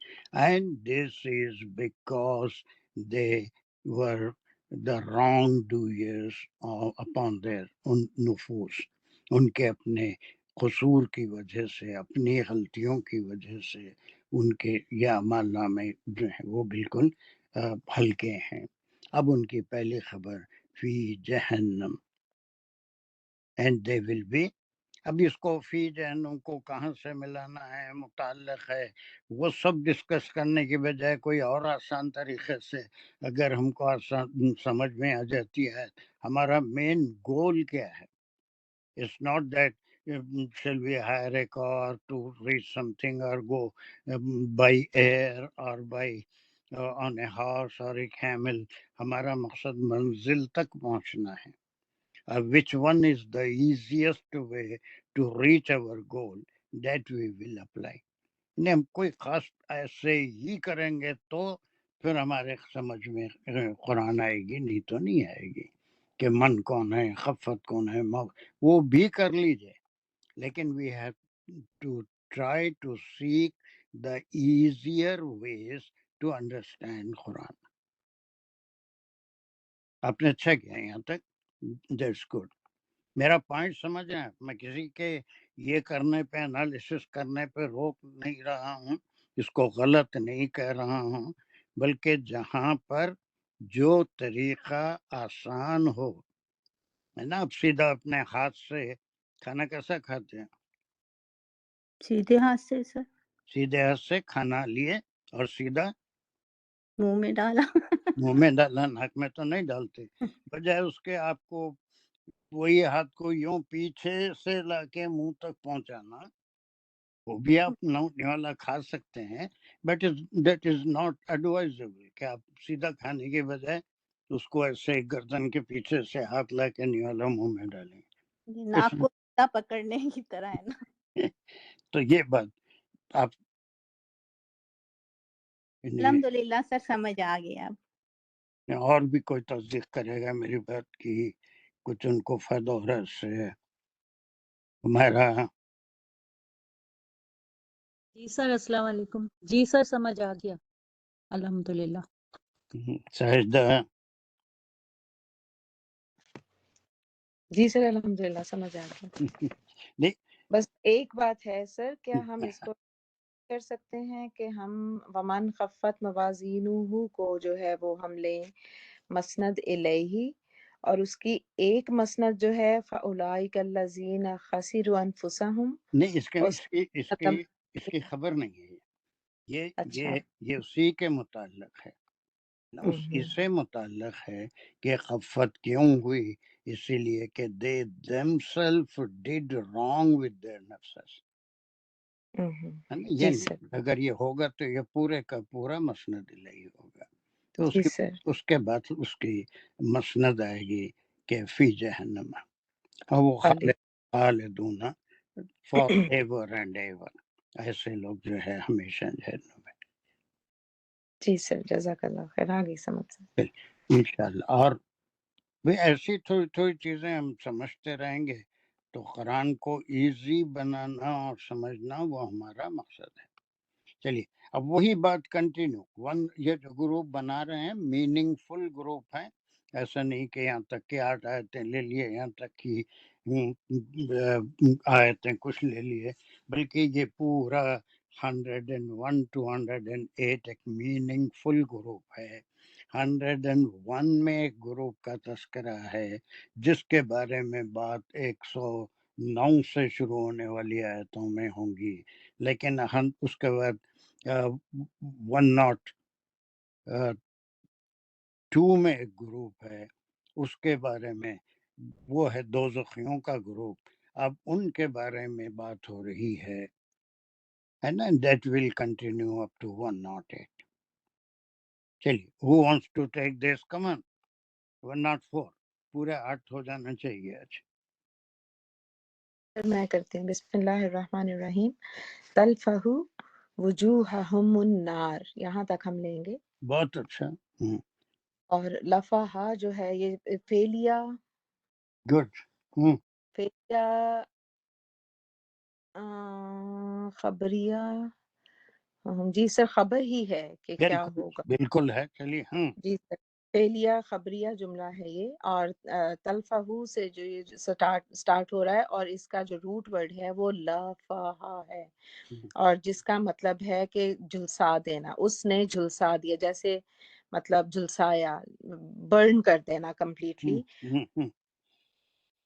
And this is because they were the wrongdoers upon their نفوس، ان کے اپنے قصور کی وجہ سے، اپنی غلطیوں کی وجہ سے ان کے یہ اعمال نامے جو ہیں وہ بالکل ہلکے ہیں. اب ان کی پہلی خبر فی جہنم اینڈ دے ول بی. اب اس کو فی جہنم کو کہاں سے ملانا ہے، متعلق ہے، وہ سب ڈسکس کرنے کی بجائے کوئی اور آسان طریقے سے اگر ہم کو آسان سمجھ میں آ جاتی ہے. ہمارا مین گول کیا ہے؟ It's not that shall we hire a car to reach something or go by air or by on a horse or a camel. ہمارا مقصد منزل تک پہنچنا ہے. Which one is the easiest way to reach our goal, that we will apply. نہیں، ہم کوئی خاص ایسے ہی کریں گے تو پھر ہمارے سمجھ میں قرآن آئے گی، نہیں تو نہیں آئے گی. کہ من کون ہے، خفت کون ہے، وہ بھی کر لیجئے، لیکن we have to try to seek the easier ways to understand Quran. آپ نے اچھا کیا یہاں تک، دیٹس گڈ. میرا پوائنٹ سمجھ رہے ہیں؟ میں کسی کے یہ کرنے پہ، انالیسس کرنے پہ روک نہیں رہا ہوں، اس کو غلط نہیں کہہ رہا ہوں، بلکہ جہاں پر جو طریقہ آسان ہو ہے نا. اب سیدھا اپنے ہاتھ سے کھانا کیسا کھاتے ہیں؟ سیدھے ہاتھ سے سر. سیدھے ہاتھ سے کھانا لیے اور سیدھا منہ میں ڈالا. منہ میں ڈالا، ناک میں تو نہیں ڈالتے. بجائے اس کے آپ کو وہی ہاتھ کو یوں پیچھے سے لا کے منہ تک پہنچانا، وہ بھی آپ نیوالا کھا سکتے ہیں، but that is not advisable کہ آپ سیدھا کھانے کے بجائے اس کو ایسے گردن کے پیچھے سے ہاتھ لا کے نیوالا منہ میں ڈالیں. ناک کو سیدھا پکڑنے کی طرح ہے نا. تو یہ بات آپ الحمدللہ سر سمجھ آ گیا. اب اور بھی کوئی تصدیق کرے گا میری بات کی، کچھ ان کو فائدہ ہو رہا ہے اس سے؟ ہمارا جی سر السلام علیکم. جی سر سمجھ آ گیا. الحمدللہ. ساجدہ جی سر الحمدللہ سمجھ آ گیا. نہیں بس ایک بات ہے سر، کیا ہم اس کو کر سکتے ہیں کہ ہم ومن خفت موازینہ کو جو ہے وہ ہم لیں مسند الیہ، اور اس کی ایک مسند جو ہے فاولئک الذین خسروا انفسهم. نہیں اس کی خبر نہیں ہے. اچھا یہ اسی کے متعلق ہے، اس سے متعلق ہے کہ خفت کیوں ہوئی، اسی لیے کہ they themselves did wrong with their nafses. جی سر. اگر یہ ہوگا تو یہ پورے کا پورا مسند الیہ ہوگا. تو جی سر. اس کے بعد اس کی مسند آئے گی کہ فی جہنم، اور وہ خالدون فار ایور اینڈ ایور، ایسے لوگ جو ہے ہمیشہ جہنم میں. جی سر جزاک اللہ خیر، آگے سمجھ سکتے انشاءاللہ. اور بھی ایسی تھوڑی تھوڑی چیزیں ہم سمجھتے رہیں گے تو قرآن کو ایزی بنانا اور سمجھنا وہ ہمارا مقصد ہے. چلیے اب وہی بات کنٹینیو. یہ جو گروپ بنا رہے ہیں میننگ فل گروپ ہیں، ایسا نہیں کہ یہاں تک کہ 8 آیتیں لے لیے، یہاں تک کہ آیتیں کچھ لے لیے، بلکہ یہ پورا 101 to 108 ایک میننگ فل گروپ ہے. 101 میں ایک گروپ کا تذکرہ ہے جس کے بارے میں بات 109 سے شروع ہونے والی آیتوں میں ہوں گی، لیکن ہم اس کے بعد 102 میں ایک گروپ ہے، اس کے بارے میں وہ ہے دوزخیوں کا گروپ. اب ان کے بارے میں بات ہو رہی ہے نا. That will continue up to 108. چلیے who wants to take this, come on. 104 پورے 8 ہو جانا چاہیے آج. میں کرتی ہوں. بسم اللہ الرحمن الرحیم. تلفہ وجوہہم النار، یہاں تک ہم لیں گے. بہت اچھا. اور لفحہ جو ہے یہ فیلیا، گڈ. فیلیا خبریہ. جی سر خبر ہی ہے کہ کیا ہوگا. بالکل ہے. چلیے. جی سر فیلیا خبریہ جملہ ہے یہ، اور تلفہو سے جو یہ سٹارٹ ہو رہا ہے، اور اس کا جو روٹ ورڈ ہے وہ لفحہ ہے، اور جس کا مطلب ہے کہ جھلسا دینا. اس نے جھلسا دیا، جیسے مطلب جھلسایا، برن کر دینا کمپلیٹلی.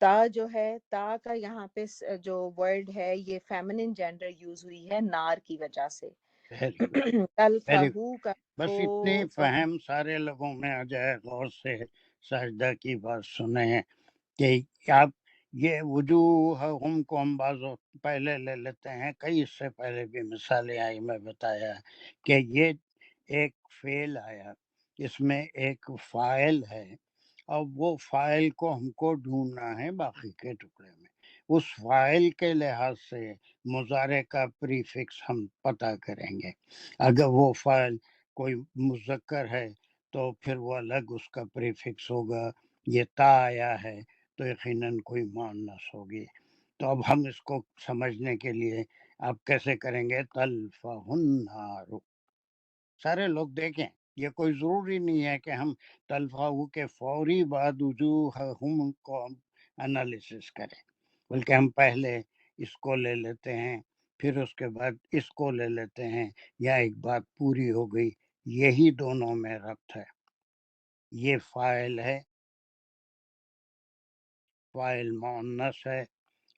تا جو ہے، تا کا یہاں پہ جو ورڈ ہے یہ فیمنن جینڈر یوز ہوئی ہے نار کی وجہ سے. تلفہو کا بس اتنی فہم سارے لوگوں میں آ جائے. غور سے ساجدہ کی بات سنیں کہ آپ یہ وجوہہم کو ہم بعض پہلے لے لیتے ہیں، کئی اس سے پہلے بھی مثالیں آئی، میں بتایا کہ یہ ایک فعل آیا، اس میں ایک فاعل ہے، اور وہ فاعل کو ہم کو ڈھونڈنا ہے باقی کے ٹکڑے میں. اس فاعل کے لحاظ سے مضارع کا پریفکس ہم پتہ کریں گے. اگر وہ فاعل کوئی مذکر ہے تو پھر وہ الگ اس کا پریفکس ہوگا. یہ تا آیا ہے تو یقیناً کوئی مؤنث ہوگی. تو اب ہم اس کو سمجھنے کے لیے آپ کیسے کریں گے؟ تلفہ النار. سارے لوگ دیکھیں، یہ کوئی ضروری نہیں ہے کہ ہم تلفہ کے فوری بعد وجوہہم کو انالیسس کریں، بلکہ ہم پہلے اس کو لے لیتے ہیں، پھر اس کے بعد اس کو لے لیتے ہیں، یا ایک بات پوری ہو گئی. یہی دونوں میں ربط ہے. یہ فاعل ہے، فاعل مؤنث ہے،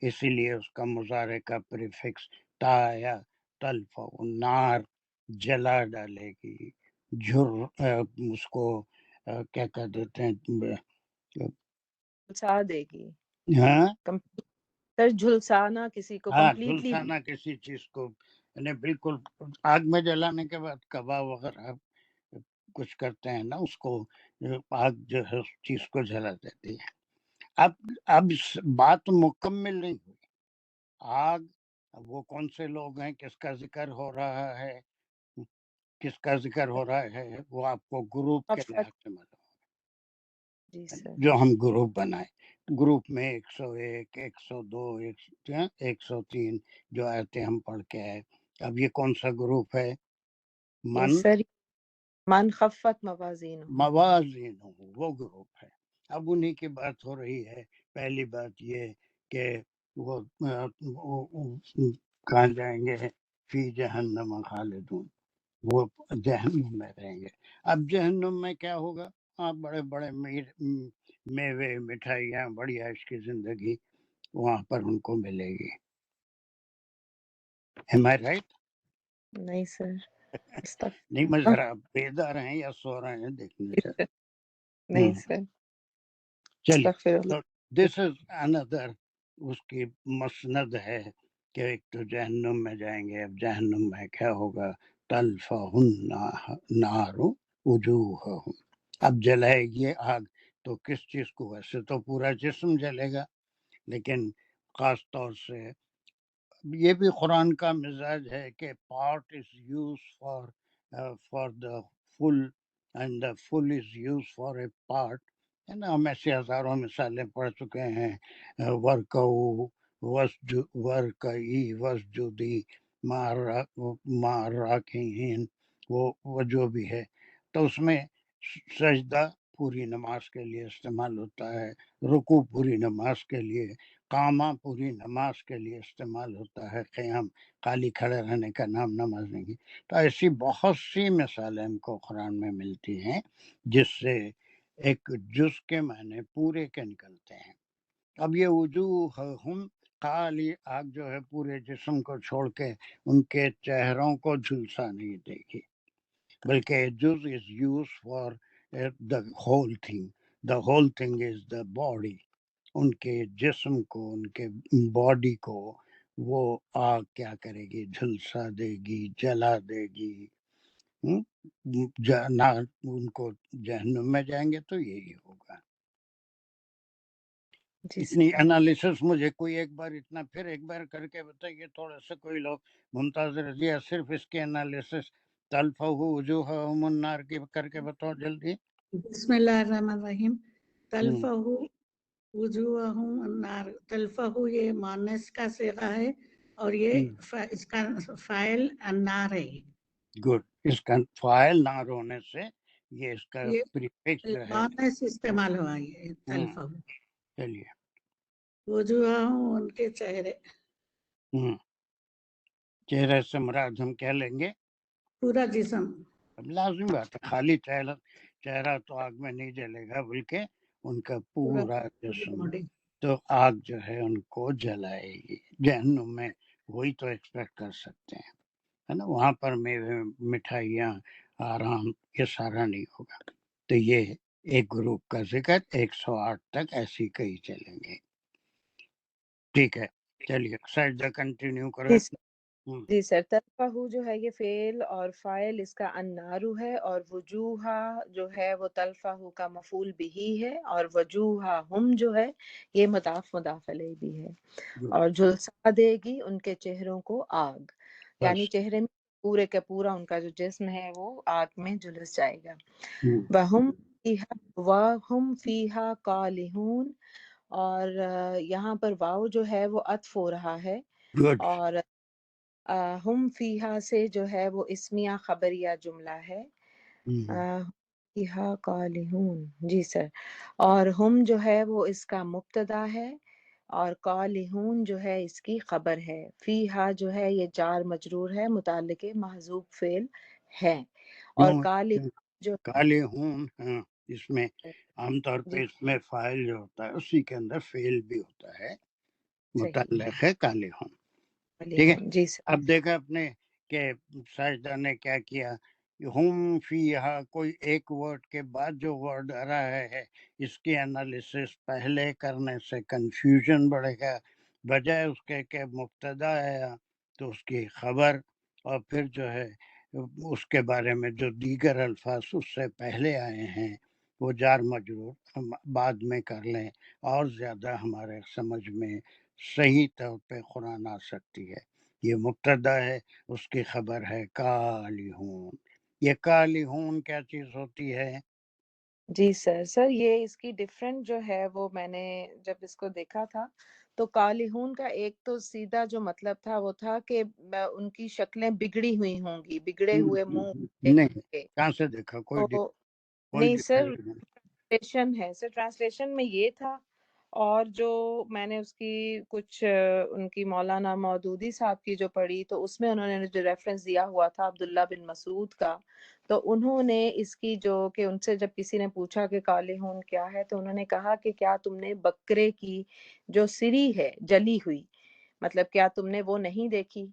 اسی لیے اس کا مضارع کا پریفکس تا یا تلفہ النار، جلا ڈالے گی، اس کو کیا کہہ دیتے ہیں، جھلسا دے گی. ہاں سر جھلسانا کسی کو کمپلیٹلی. جھلسانا کسی چیز کو، یعنی بالکل آگ میں جلانے کے بعد کباب وغیرہ کچھ کرتے ہیں نا، اس کو آگ جو ہے اس چیز کو جلا دیتی ہے. اب بات مکمل نہیں ہوئی. آگ وہ کون سے لوگ ہیں، کس کا ذکر ہو رہا ہے، کس کا ذکر ہو رہا ہے، وہ آپ کو گروپ کے لحاظ سے معلوم جی سر. جو ہم گروپ بنائے. گروپ میں 101 102 103 جو آیتیں ہم پڑھ کے آئے. اب یہ کون سا گروپ ہے؟ من سر من خفت موازین موازین وہ گروپ ہے. اب انہی کی بات ہو رہی ہے. پہلی بات یہ کہ وہ کہاں جائیں گے؟ فی جہنم خالدون، وہ جہنم میں رہیں گے. اب جہنم میں کیا ہوگا؟ بڑے بڑے میوے مٹھائیاں، بڑی عیش کی زندگی وہاں پر ان کو ملے گی. Am I right؟ نہیں سر، نہیں، میں ذرا بیدار ہیں یا سو رہے ہیں دیکھنا چاہتا. نہیں سر، چلیے، استغفر اللہ. تو دس از اندر اس کی مسند ہے کہ ایک تو جہنم میں جائیں گے. اب جہنم میں کیا ہوگا؟ تلفہن نار وجوہہم، اب جلائے گی آگ. تو کس چیز کو؟ ویسے تو پورا جسم جلے گا، لیکن خاص طور سے یہ بھی قرآن کا مزاج ہے کہ part is use for the full and the full is use for a part. ہے نا، ہم ایسے ہزاروں مثالیں پڑھ چکے ہیں. ورکعو ورکعی وسجدی مع الراکعین، وہ جو بھی ہے. تو اس میں سجدہ پوری نماز کے لیے استعمال ہوتا ہے، رکوع پوری نماز کے لیے، قامہ پوری نماز کے لیے استعمال ہوتا ہے، قیام خالی کھڑے رہنے کا نام نماز نہیں. تو ایسی بہت سی مثالیں ہم کو قرآن میں ملتی ہیں جس سے ایک جز کے معنی پورے کے نکلتے ہیں. اب یہ وجوہہم، خالی آگ جو ہے پورے جسم کو چھوڑ کے ان کے چہروں کو جھلسا نہیں دے گی، بلکہ جز is use for the whole thing. The whole thing is the body. ان کے جسم کو، ان کے باڈی کو وہ آگ کیا کرے گی؟ جھلسا دے گی، جلا دے گی. ان کو جہنم میں جائیں گے تو یہی ہوگا. اتنی انالیسس مجھے کوئی ایک بار اتنا پھر ایک بار کر کے بتائیے. تھوڑا سا کوئی لوگ منتظر دیا صرف اس کے انالیسس تلفہ وجوہہم النار کی کر کے بتاؤ جلدی. بسم اللہ الرحمن الرحیم. تلفہ وجوہہم النار، تلفہ یہ مؤنث کا صیغہ ہے اور یہ اس کا فاعل النار ہے. گڈ. اس کا فاعل نار ہونے سے یہ اس کا یہ پریفکس جو ہے مؤنث استعمال ہوا ہے تلفہ. چلیے، وجوہہم ان کے چہرے، چہرے سے مراد ہم کیا لیں گے؟ پورا جسم. اب لازم بات ہے، خالی چہرہ تو آگ میں نہیں جلے گا، بلکہ ان کا پورا جسم. باڈی. تو آگ جو ہے ان کو جلائے گی. جہنم میں وہی تو ایکسپیکٹ کر سکتے ہیں، ہے نا. وہاں پر میوے مٹھائیاں آرام یہ سارا نہیں ہوگا. تو یہ ایک گروپ کا ذکر 108 تک ایسی کئی چلیں گے. ٹھیک ہے، چلیے سجدہ کنٹینیو کریں. جی سر، تلفہ جو ہے یہ فعل اور فاعل اس کا النارو ہے، اور وجوہا جو ہے وہ تلفہ کا مفعول بھی ہے، اور وجوہا ہم جو ہے یہ مضاف علیہ بھی ہے. اور جھلسا دے گی ان کے چہروں کو آگ، یعنی چہرے میں پورے کا پورا ان کا جو جسم ہے وہ آگ میں جھلس جائے گا. وَهُمْ فِيهَا قَالِحُونَ، اور یہاں پر واو جو ہے وہ عطف ہو رہا ہے، اور ہم فیہا سے جو ہے وہ اسمیہ خبریہ جملہ ہے. فیہا قالحون، جی سر. اور ہم جو ہے وہ اس کا مبتدا ہے، اور قالحون جو ہے اس کی خبر ہے. فیہا جو ہے یہ جار مجرور ہے، متعلق محذوف فعل ہے. اور قالحون، اس میں عام طور پہ اس میں فاعل جو ہوتا ہے اسی کے اندر فعل بھی ہوتا ہے، متعلق ہے قالحون. ٹھیک ہے. جی سر. اب دیکھا آپ نے کہ ساجدہ نے کیا کیا. ہم فیہا، کوئی ایک ورڈ کے بعد جو ورڈ آ رہا ہے اس کی انالیسس پہلے کرنے سے کنفیوژن بڑھے گا. بجائے اس کے کہ مبتدا آیا تو اس کی خبر، اور پھر جو ہے اس کے بارے میں جو دیگر الفاظ اس سے پہلے آئے ہیں وہ جار مجرور ہم بعد میں کر لیں، اور زیادہ ہمارے سمجھ میں صحیح طور پہ قرآن آ سکتی ہے. یہ مبتدا ہے، اس کی خبر ہے کالحون. یہ کالحون کیا چیز ہوتی ہے؟ جی سر یہ اس کی ڈفرنٹ جو ہے وہ میں نے جب اس کو دیکھا تھا تو کالہون کا ایک تو سیدھا جو مطلب تھا وہ تھا کہ ان کی شکلیں بگڑی ہوئی ہوں گی، بگڑے ہوئے منہ نہیں کہاں سے دیکھا کوئی نہیں سر ٹرانسلیشن ہے سر، ٹرانسلیشن میں یہ تھا، اور جو میں نے اس کی کچھ ان کی مولانا مودودی صاحب کی جو پڑھی تو اس میں انہوں نے جو ریفرنس دیا ہوا تھا عبداللہ بن مسعود کا، تو انہوں نے اس کی جو کہ ان سے جب کسی نے پوچھا کہ کالہون کیا ہے تو انہوں نے کہا کہ کیا تم نے بکرے کی جو سری ہے جلی ہوئی، مطلب کیا تم نے وہ نہیں دیکھی؟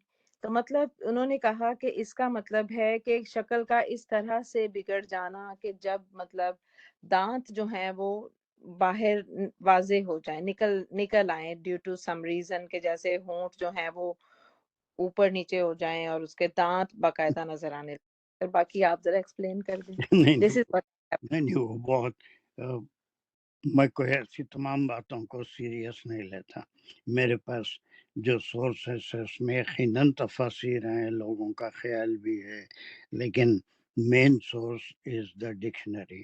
تو مطلب انہوں نے کہا کہ اس کا مطلب ہے کہ شکل کا اس طرح سے بگڑ جانا کہ جب مطلب دانت جو ہیں وہ باہر واضح ہو جائیں، نکل آئیں ڈیو ٹو سم ریزن، کہ جیسے ہونٹ جو ہیں وہ اوپر نیچے ہو جائیں اور اس کے دانت باقاعدہ نظر آنے لگیں۔ باقی آپ ذرا ایکسپلین کر دیں۔ نہیں وہ بہت میں کوئی ایسی تمام باتوں کو سیریس نہیں لیتا، میرے پاس جو سورسز ہے اس میں یقیناً تفاسیر ہیں، لوگوں کا خیال بھی ہے، لیکن main source is the dictionary.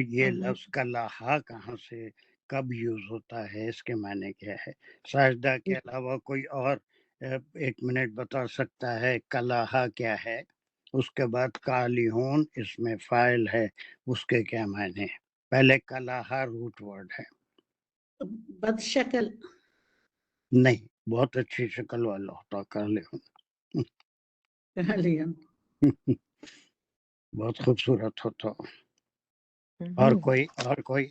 یہ لفظ کلاہا کہاں سے کب یوز ہوتا ہے، اس کے معنی کیا ہے؟ ساجدہ کے علاوہ کوئی اور 1 منٹ بتا سکتا ہے کلاہا کیا ہے؟ اس کے بعد کالیہون اس میں فاعل ہے، اس کے کیا معنی ہے؟ پہلے کلاہا روٹ ورڈ ہے، بد شکل نہیں بہت اچھی شکل والا ہوتا کالیہون، بہت خوبصورت ہوتا۔ اور کوئی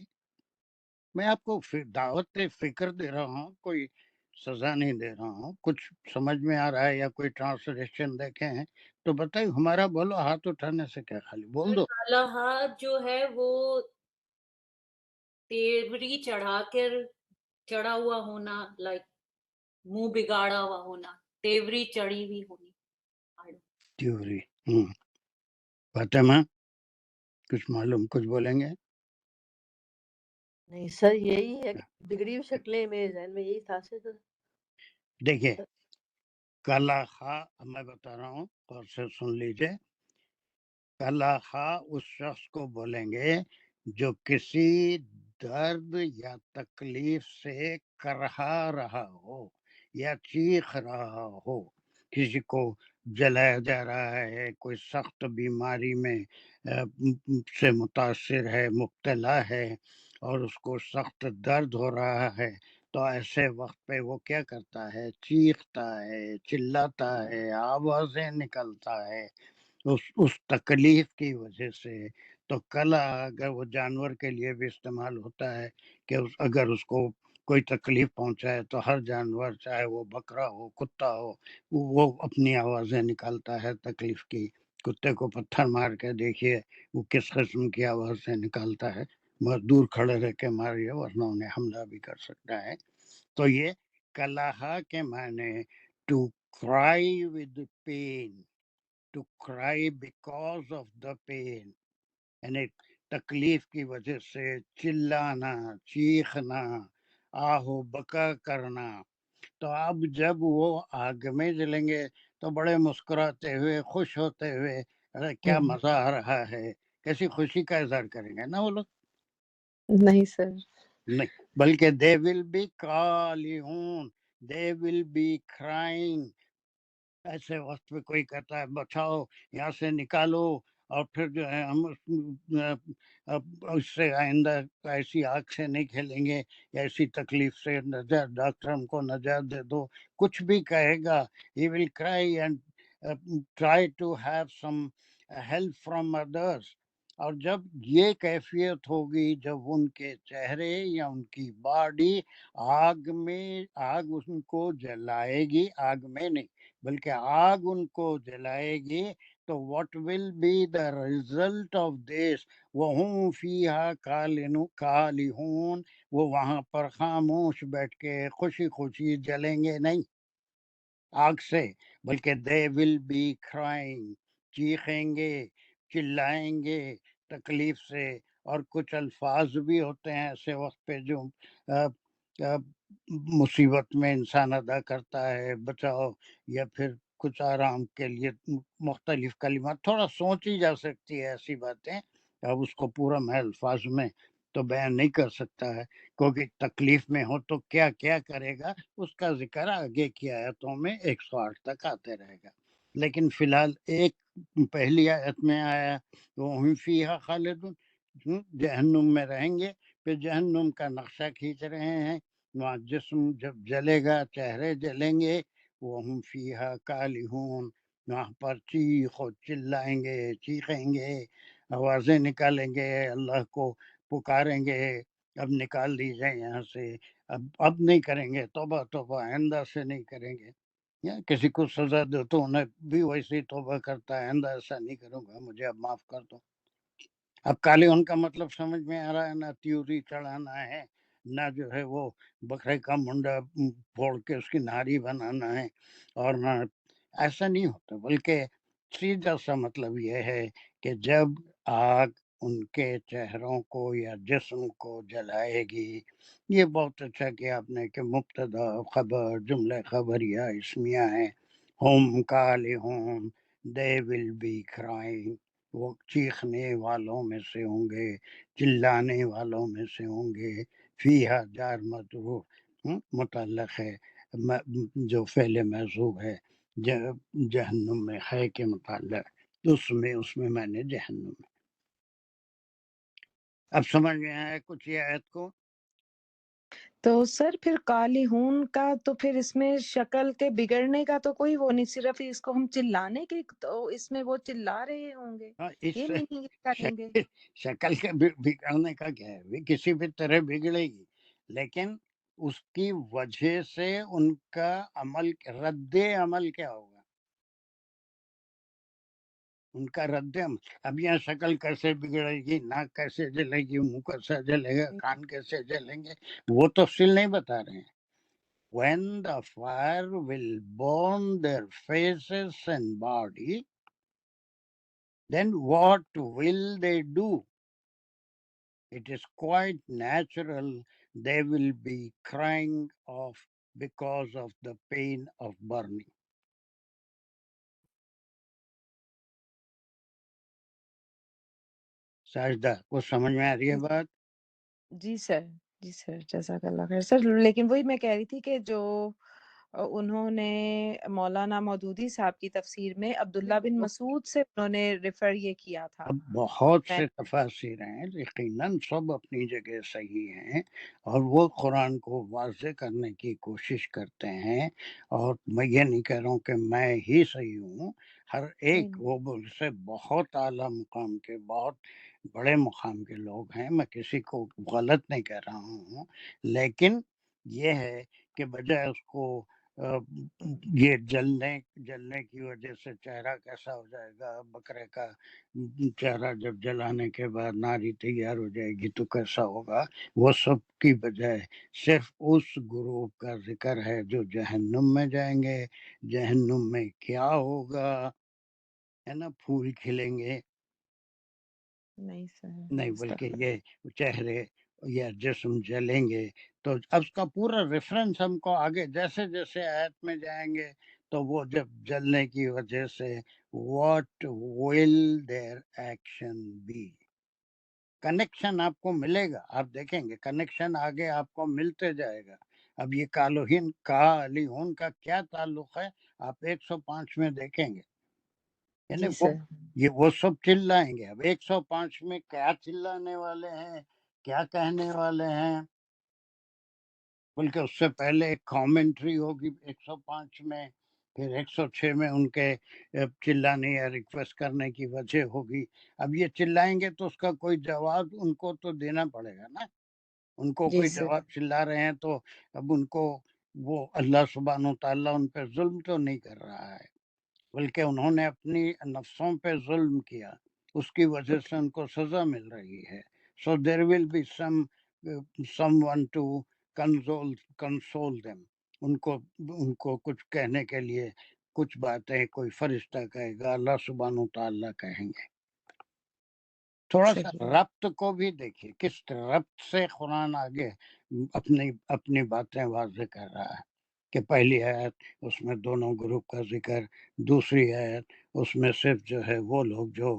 میں آپ کو دعوت فکر دے رہا ہوں، کوئی سزا نہیں دے رہا ہوں، کچھ سمجھ میں آ رہا ہے یا کوئی ٹرانسلیشن دیکھے ہیں تو بتائیے، ہمارا بولو، ہاتھ اٹھانے سے کیا، خالی بول دو۔ کلاہا جو ہے وہ تیوری چڑھا ہوا ہونا، لائک منہ بگاڑا ہوا ہونا، تیوری چڑھی ہوئی ہونی۔ تیوری فاطمہ کچھ معلوم، کچھ بولیں گے؟ نہیں سر یہی ہے، بگڑی ہوئی شکلیں میرے ذہن میں یہی تھا سر۔ دیکھیے کلاہا میں بتا رہا ہوں، اور سے سن لیجیے، کلاہا اس شخص کو بولیں گے جو کسی درد یا تکلیف سے کرہا رہا ہو یا چیخ رہا ہو، کسی کو جلایا جا رہا ہے، کوئی سخت بیماری میں سے متاثر ہے، مبتلا ہے، اور اس کو سخت درد ہو رہا ہے، تو ایسے وقت پہ وہ کیا کرتا ہے؟ چیختا ہے، چلاتا ہے، آوازیں نکلتا ہے اس تکلیف کی وجہ سے۔ تو کلا اگر وہ جانور کے لیے بھی استعمال ہوتا ہے کہ اگر اس کو کوئی تکلیف پہنچائے تو ہر جانور، چاہے وہ بکرا ہو، کتا ہو، وہ اپنی آوازیں نکالتا ہے تکلیف کی۔ کتے کو پتھر مار کے دیکھیے وہ کس قسم کی آواز سے نکالتا ہے، بہت دور کھڑے رہ کے ماریے ورنہ انہیں حملہ بھی کر سکتا ہے۔ تو یہ کلاہا کے معنی to cry with pain, to cry because of the pain، یعنی تکلیف کی وجہ سے چلانا، چیخنا، آہو بکا کرنا۔ تو اب جب وہ آگ میں جلیں گے تو بڑے مسکراتے ہوئے، خوش ہوتے ہوئے، ارے کیا مزہ آ رہا ہے، کیسی خوشی کا اظہار کریں گے نا وہ لوگ؟ نہیں سر، نہیں، بلکہ they will be calling، they will be crying۔ ایسے وقت میں کوئی کہتا ہے بچاؤ، یہاں سے نکالو، اور پھر جو ہے ہم اس سے آئندہ ایسی آگ سے نہیں کھیلیں گے، ایسی تکلیف سے نجات، ڈاکٹر ہم کو نجات دے دو، کچھ بھی کہے گا، he will cry and try to have some help from others۔ اور جب یہ کیفیت ہوگی، جب ان کے چہرے یا ان کی باڈی آگ ان کو جلائے گی، آگ میں نہیں بلکہ آگ ان کو جلائے گی، تو what will be the result of this؟ وَهُمْ فِيهَا کالہون، وہ وہاں پر خاموش بیٹھ کے خوشی خوشی جلیں گے نہیں آگ سے، بلکہ they will be crying، چیخیں گے، چلائیں گے تکلیف سے۔ اور کچھ الفاظ بھی ہوتے ہیں ایسے وقت پہ جو مصیبت میں انسان ادا کرتا ہے، بچاؤ یا پھر کچھ آرام کے لیے مختلف کلمات، تھوڑا سوچی جا سکتی ہے ایسی باتیں، اب اس کو پورا میں الفاظ میں تو بیان نہیں کر سکتا ہے، کیونکہ تکلیف میں ہو تو کیا کیا کرے گا اس کا ذکر آگے کی آیتوں میں 108 تک آتے رہے گا. لیکن فی الحال ایک پہلی آیت میں آیا وَهُمْ فِيهَا خَالِدُونَ، جہنم میں رہیں گے. پھر جہنم کا نقشہ کھینچ رہے ہیں، وہاں جسم جب جلے گا چہرے جلیں گے، وَهُمْ فِيهَا كَالِحُونَ، وہاں پر چیخ و چلائیں گے، چیخیں گے، آوازیں نکالیں گے، اللہ کو پکاریں گے اب نکال دیجئے یہاں سے، اب نہیں کریں گے، توبہ توبہ آئندہ سے نہیں کریں گے. یا کسی کو سزا دو تو انہیں بھی ویسے توبہ کرتا ہے، آئندہ ایسا نہیں کروں گا، مجھے اب معاف کر دو. اب کالے ان کا مطلب سمجھ میں آ رہا ہے، نہ تیوری چڑھانا ہے، نہ جو ہے وہ بکرے کا منڈا پھوڑ کے اس کی نہاری بنانا ہے، اور نہ ایسا نہیں ہوتا، بلکہ سیدھا سا مطلب یہ ہے کہ جب آگ ان کے چہروں کو یا جسم کو جلائے گی. یہ بہت اچھا کیا آپ نے کہ مبتدا خبر جملہ خبریہ اسمیہ ہیں. ہم کالہون، they will be crying، وہ چیخنے والوں میں سے ہوں گے، چلانے والوں میں سے ہوں گے. فیہا جار مجرور متعلق ہے جو فعل محذوف ہے جہنم میں ہے کے متعلق، اس میں میں نے جہنم میں. اب سمجھ میں آیا کچھ یہ آیت کو؟ تو سر پھر کالہون کا تو پھر اس میں شکل کے بگڑنے کا تو کوئی وہ نہیں، صرف اس کو ہم چلانے کے تو اس میں وہ چلا رہے ہوں گے، اس یہ سے میننگ کریں گے. شکل کے بگڑنے کا کیا ہے، کسی بھی طرح بگڑے گی، لیکن اس کی وجہ سے ان کا عمل رد عمل کیا ہوگا، ان کا رد عمل. اب یہاں شکل کیسے بگڑے گی، ناک کیسے جلے گی، منہ کیسے جلے گا، کان کیسے جلیں گے، وہ تفصیل نہیں بتا رہے ہیں. When the fire will burn their faces and body, then what will they do? It is quite natural they will be crying off because of the pain of burning. Sajida کو سمجھ میں آ رہی ہے بات؟ جی سر، جی سر، جزاک اللہ خیر سر. لیکن وہی میں کہہ رہی تھی کہ جو انہوں نے مولانا مودودی صاحب کی تفسیر میں عبداللہ بن مسعود سے انہوں نے ریفر یہ کیا تھا. اب بہت سے تفاسیر ہیں، یقیناً سب اپنی جگہ صحیح ہیں، اور وہ قرآن کو واضح کرنے کی کوشش کرتے ہیں. اور میں یہ نہیں کہہ رہا ہوں کہ میں ہی صحیح ہوں، ہر ایک وہ سے بہت اعلیٰ مقام کے، بہت بڑے مقام کے لوگ ہیں، میں کسی کو غلط نہیں کہہ رہا ہوں، لیکن یہ ہے کہ بجائے اس کو یہ جلنے کی وجہ سے چہرہ کیسا ہو جائے گا، بکرے کا چہرہ جب جلانے کے بعد ناری تیار ہو جائے گی تو کیسا ہوگا، وہ سب کی بجائے صرف اس گروہ کا ذکر ہے جو جہنم میں جائیں گے. جہنم میں کیا ہوگا، ہے نا، پھول کھلیں گے نہیں سر، نہیں، بلکہ یہ چہرے یا جسم جلیں گے. تو اب اس کا پورا ریفرنس ہم کو آگے جیسے جیسے آیت میں جائیں گے تو وہ جب جلنے کی وجہ سے what will their action be، connection آپ کو ملے گا، آپ دیکھیں گے کنیکشن آگے آپ کو ملتے جائے گا. اب یہ کالہون کا کیا تعلق ہے آپ 105 میں دیکھیں گے، یعنی وہ سب چلائیں گے. اب 105 میں کیا چلانے والے ہیں، کیا کہنے والے ہیں، بلکہ اس سے پہلے ایک کامنٹری ہوگی 105 میں، پھر 106 میں ان کے چلانے یا ریکویسٹ کرنے کی وجہ ہوگی. اب یہ چلائیں گے تو اس کا کوئی جواب ان کو تو دینا پڑے گا نا، ان کو کوئی جواب چلا رہے ہیں تو اب ان کو وہ اللہ سبحانہ و تعالیٰ ان پہ ظلم تو نہیں کر رہا ہے، بلکہ انہوں نے اپنی نفسوں پہ ظلم کیا، اس کی وجہ سے ان کو سزا مل رہی ہے. So there will be someone to console them, ان کو کچھ کہنے کے لیے کچھ باتیں کوئی فرشتہ کہے گا، اللہ سبحانہ و تعالیٰ کہیں گے. تھوڑا سا ربط کو بھی دیکھیے، کس ربط سے قرآن آگے اپنی باتیں واضح کر رہا ہے. کہ پہلی آیت اس میں دونوں گروپ کا ذکر، دوسری آیت اس میں صرف جو ہے وہ لوگ جو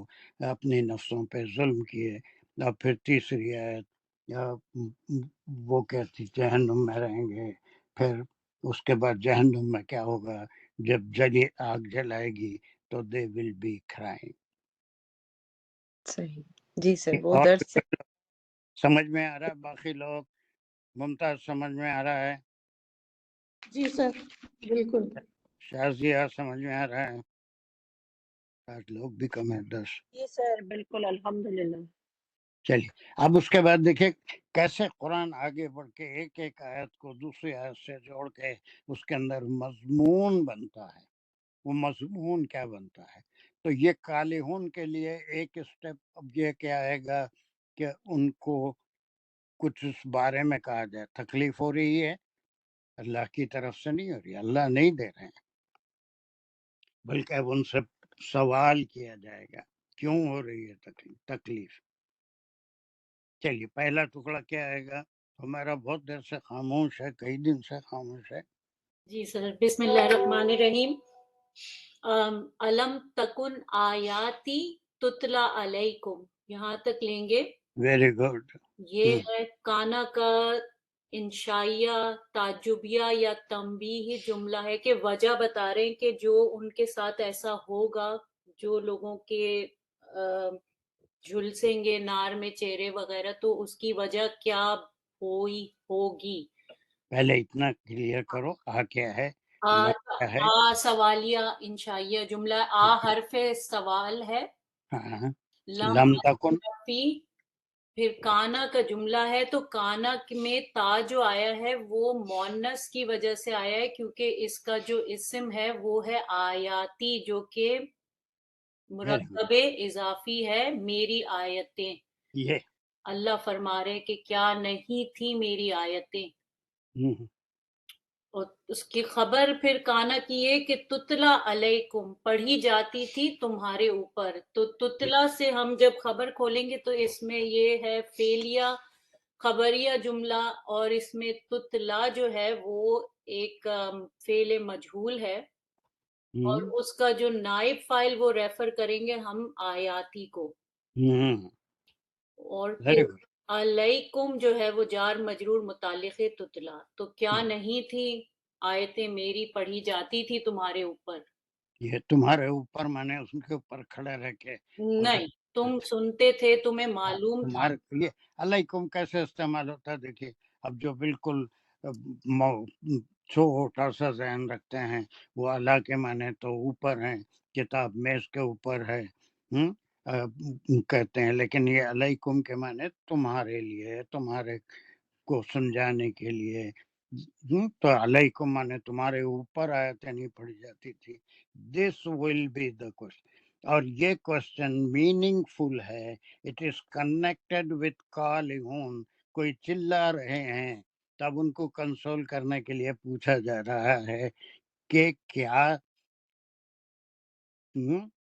اپنی نفسوں پہ ظلم کیے، اور پھر تیسری آیت وہ کہتی جہنم میں رہیں گے، پھر اس کے بعد جہنم میں کیا ہوگا، جب آگ جلائے گی تو دے ول بی کرائنگ۔ صحیح جی سر، وہ اور درس سے سمجھ میں آ رہا ہے؟ باقی لوگ ممتاز سمجھ میں آ رہا ہے؟ جی سر بالکل۔ شازیہ سمجھ میں آ رہا ہے؟ آج لوگ بھی کم ہے 10۔ جی سر بالکل الحمدللہ۔ چلیے اب اس کے بعد دیکھیں کیسے قرآن آگے بڑھ کے ایک ایک آیت کو دوسری آیت سے جوڑ کے اس کے اندر مضمون بنتا ہے۔ وہ مضمون کیا بنتا ہے؟ تو یہ کالہون کے لیے ایک اسٹیپ اب یہ کیا آئے گا کہ ان کو کچھ اس بارے میں کہا جائے، تکلیف ہو رہی ہے، اللہ کی طرف سے نہیں ہو رہی، اللہ نہیں دے رہے ہیں، بلکہ اب ان سے سوال کیا جائے گا کیوں ہو رہی ہے تکلیف۔ چلیے پہلا ٹکڑا کیا آئے گا؟ ہمارا بہت دیر سے خاموش ہے، کئی دن سے خاموش ہے۔ جی سر، بسم اللہ الرحمن الرحیم۔ علم تکن آیاتی تتلا علیکم، یہاں تک لیں گے۔ Very good. یہ ہے کانا کا انشائیہ تعجبیہ یا تنبیہی جملہ ہے کہ وجہ بتا رہے ہیں کہ جو ان کے ساتھ ایسا ہوگا، جو لوگوں کے جھلسیں گے نار میں چہرے وغیرہ، تو اس کی وجہ کیا ہوگی۔ پہلے اتنا کلیئر کرو کیا ہے؟ کیا ہے؟ سوالیہ انشائیہ جملہ، حرف سوال ہے، ہاں، لم لم تکن، فی، پھر کانا کا جملہ ہے، تو کانا میں تا جو آیا ہے وہ مونس کی وجہ سے آیا ہے، کیونکہ اس کا جو اسم ہے وہ ہے آیاتی، جو کہ مرکب اضافی ہے، میری آیتیں۔ یہ اللہ فرما رہے کہ کیا نہیں تھی میری آیتیں۔ اور اس کی خبر پھر کانا کی ہے کہ تتلا علیکم، پڑھی جاتی تھی تمہارے اوپر۔ تو تتلا سے ہم جب خبر کھولیں گے تو اس میں یہ ہے فعلیہ خبریہ جملہ، اور اس میں تتلا جو ہے وہ ایک فعل مجہول ہے، اور اس کا جو نائب فاعل وہ ریفر کریں گے ہم آیاتی کو۔ اور پھر علیکم جو ہے وہ جار مجرور متعلق ہے تتلا، تو کیا نہیں تھی آیتیں میری پڑھی جاتی تھی تمہارے اوپر۔ یہ تمہارے اوپر مانے اس کے اوپر کھڑے رہ کے نہیں، تم سنتے تھے، تمہیں معلوم تھا۔ یہ علیکم کیسے استعمال ہوتا ہے؟ دیکھیے اب جو بالکل چھوٹا سا ذہن رکھتے ہیں وہ اللہ کے معنی تو اوپر ہیں، کتاب میز کے اوپر ہے کہتے ہیں، لیکن یہ علیکم کے معنی تمہارے لیے، تمہارے کو سمجھانے کے لیے۔ تو علیکم معنی تمہارے اوپر آیتیں نہیں پڑھی جاتی تھی۔ دس ول بی دا کوشچن، اور یہ کوشچن میننگ فل ہے۔ اٹ از کنیکٹڈ وتھ کالہون، کوئی چلا رہے ہیں تب ان کو کنسول کرنے کے لیے پوچھا جا رہا ہے کہ کیا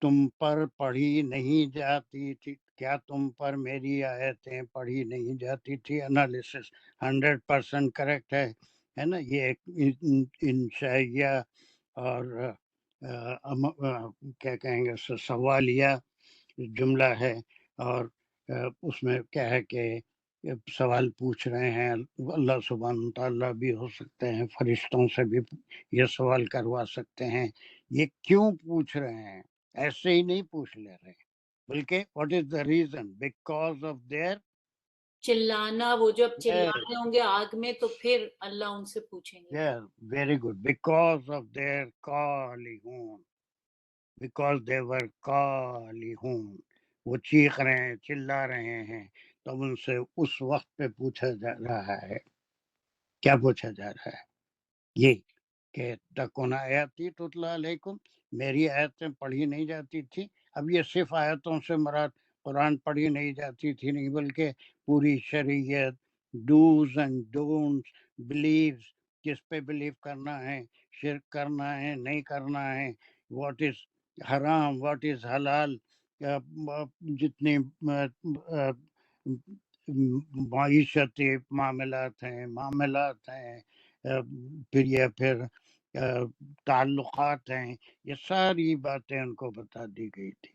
تم پر پڑھی نہیں جاتی تھی، کیا تم پر میری آیتیں پڑھی نہیں جاتی تھی۔ انالیسس 100% کریکٹ ہے نا۔ یہ ایک انشائیہ اور کیا کہیں گے سوالیہ جملہ ہے، اور اس میں کیا ہے کہ سوال پوچھ رہے ہیں، اللہ سبحانہ تعالیٰ بھی ہو سکتے ہیں، فرشتوں سے بھی یہ سوال کروا سکتے ہیں۔ یہ کیوں پوچھ رہے ہیں؟ ایسے ہی نہیں پوچھ لے رہے، بلکہ what is the reason? Because of their چلانا، وہ جب چلا رہے ہوں گے آگ میں تو پھر اللہ ان سے پوچھیں گے۔ Very good, because of their calling, because they were calling, وہ چیخ رہے ہیں، چلا رہے ہیں، تب ان سے اس وقت پہ پوچھا جا رہا ہے۔ کیا پوچھا جا رہا ہے؟ یہ کہ تکون آیاتی تتلا علیکم، میری آیتیں پڑھی نہیں جاتی تھی۔ اب یہ صرف آیتوں سے مراد قرآن پڑھی نہیں جاتی تھی نہیں، بلکہ پوری شریعت، ڈوز اینڈ ڈونٹس، بلیوز، کس پہ بلیو کرنا ہے، شرک کرنا ہے نہیں کرنا ہے، واٹ از حرام، واٹ از حلال، جتنی معیشتی معاملات ہیں پھر یہ پھر تعلقات ہیں، یہ ساری باتیں ان کو بتا دی گئی تھی.